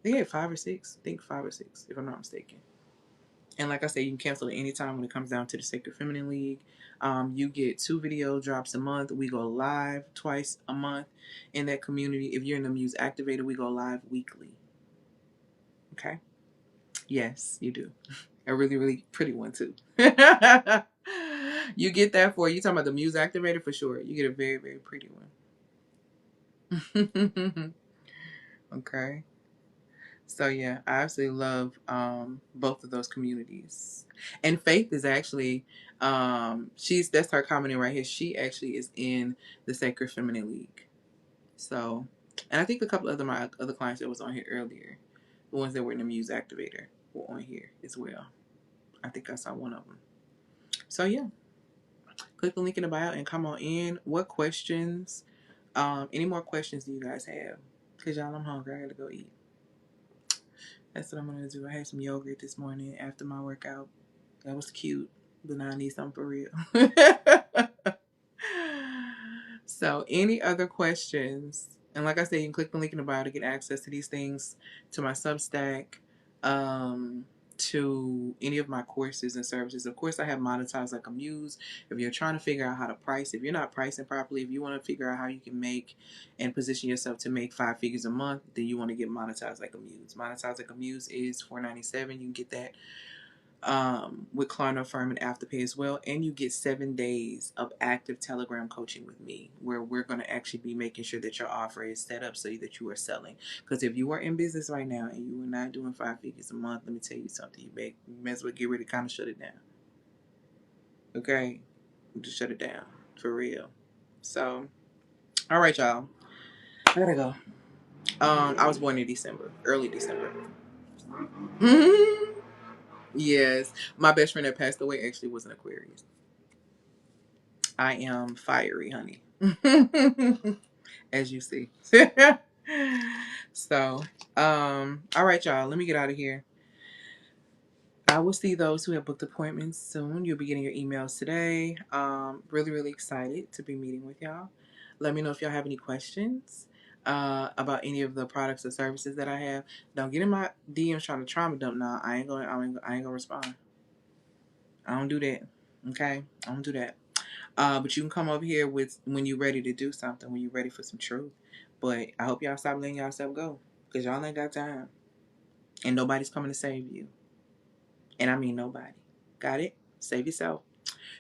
They had 5 or 6. I think 5 or 6, if I'm not mistaken. And like I said, you can cancel at any time when it comes down to the Sacred Feminine League. You get 2 video drops a month. We go live twice a month in that community. If you're in the Muse Activator, we go live weekly. Okay? Yes, you do. A really, really pretty one, too. You get that for, you talking about the Muse Activator? For sure. You get a very, very pretty one. Okay. So yeah, I absolutely love both of those communities. And Faith is actually that's her commenting right here. She actually is in the Sacred Feminine League. So, and I think a couple of my other clients that was on here earlier, the ones that were in the Muse Activator, were on here as well. I think I saw one of them. So yeah, click the link in the bio and come on in. What questions? Any more questions do you guys have? Cause y'all, I'm hungry. I gotta go eat. That's what I'm gonna do. I had some yogurt this morning after my workout. That was cute, but now I need something for real. So, any other questions? And like I said, you can click the link in the bio to get access to these things, to my Substack, to any of my courses and services. Of course, I have monetized like a Muse. If you're trying to figure out how to price, if you're not pricing properly, if you want to figure out how you can make and position yourself to make 5 figures a month, then you want to get monetized like a Muse. Monetized like a Muse is $497. You can get that with Klarna Firm and Afterpay as well. And you get 7 days of active Telegram coaching with me, where we're going to actually be making sure that your offer is set up so that you are selling. Because if you are in business right now and you are not doing 5 figures a month, let me tell you something. You may as well get ready to kind of shut it down. Okay? Just shut it down. For real. So, all right, y'all. I gotta go. I was born in December. Early December. Yes. My best friend that passed away actually was an Aquarius. I am fiery, honey. As you see. So, all right, y'all. Let me get out of here. I will see those who have booked appointments soon. You'll be getting your emails today. Really, really excited to be meeting with y'all. Let me know if y'all have any questions about any of the products or services that I have. Don't get in my DMs trying to trauma dump now. I ain't gonna respond. I don't do that. Okay? I don't do that. But you can come over here with when you're ready to do something, when you're ready for some truth. But I hope y'all stop letting yourself go, because y'all ain't got time. And nobody's coming to save you. And I mean nobody. Got it? Save yourself.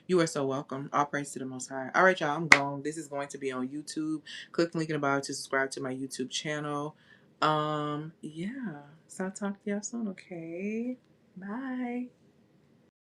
You are so welcome. All praise to the Most High. All right, y'all. I'm gone. This is going to be on YouTube. Click the link in the bio to subscribe to my YouTube channel. Yeah. So I'll talk to y'all soon, okay? Bye.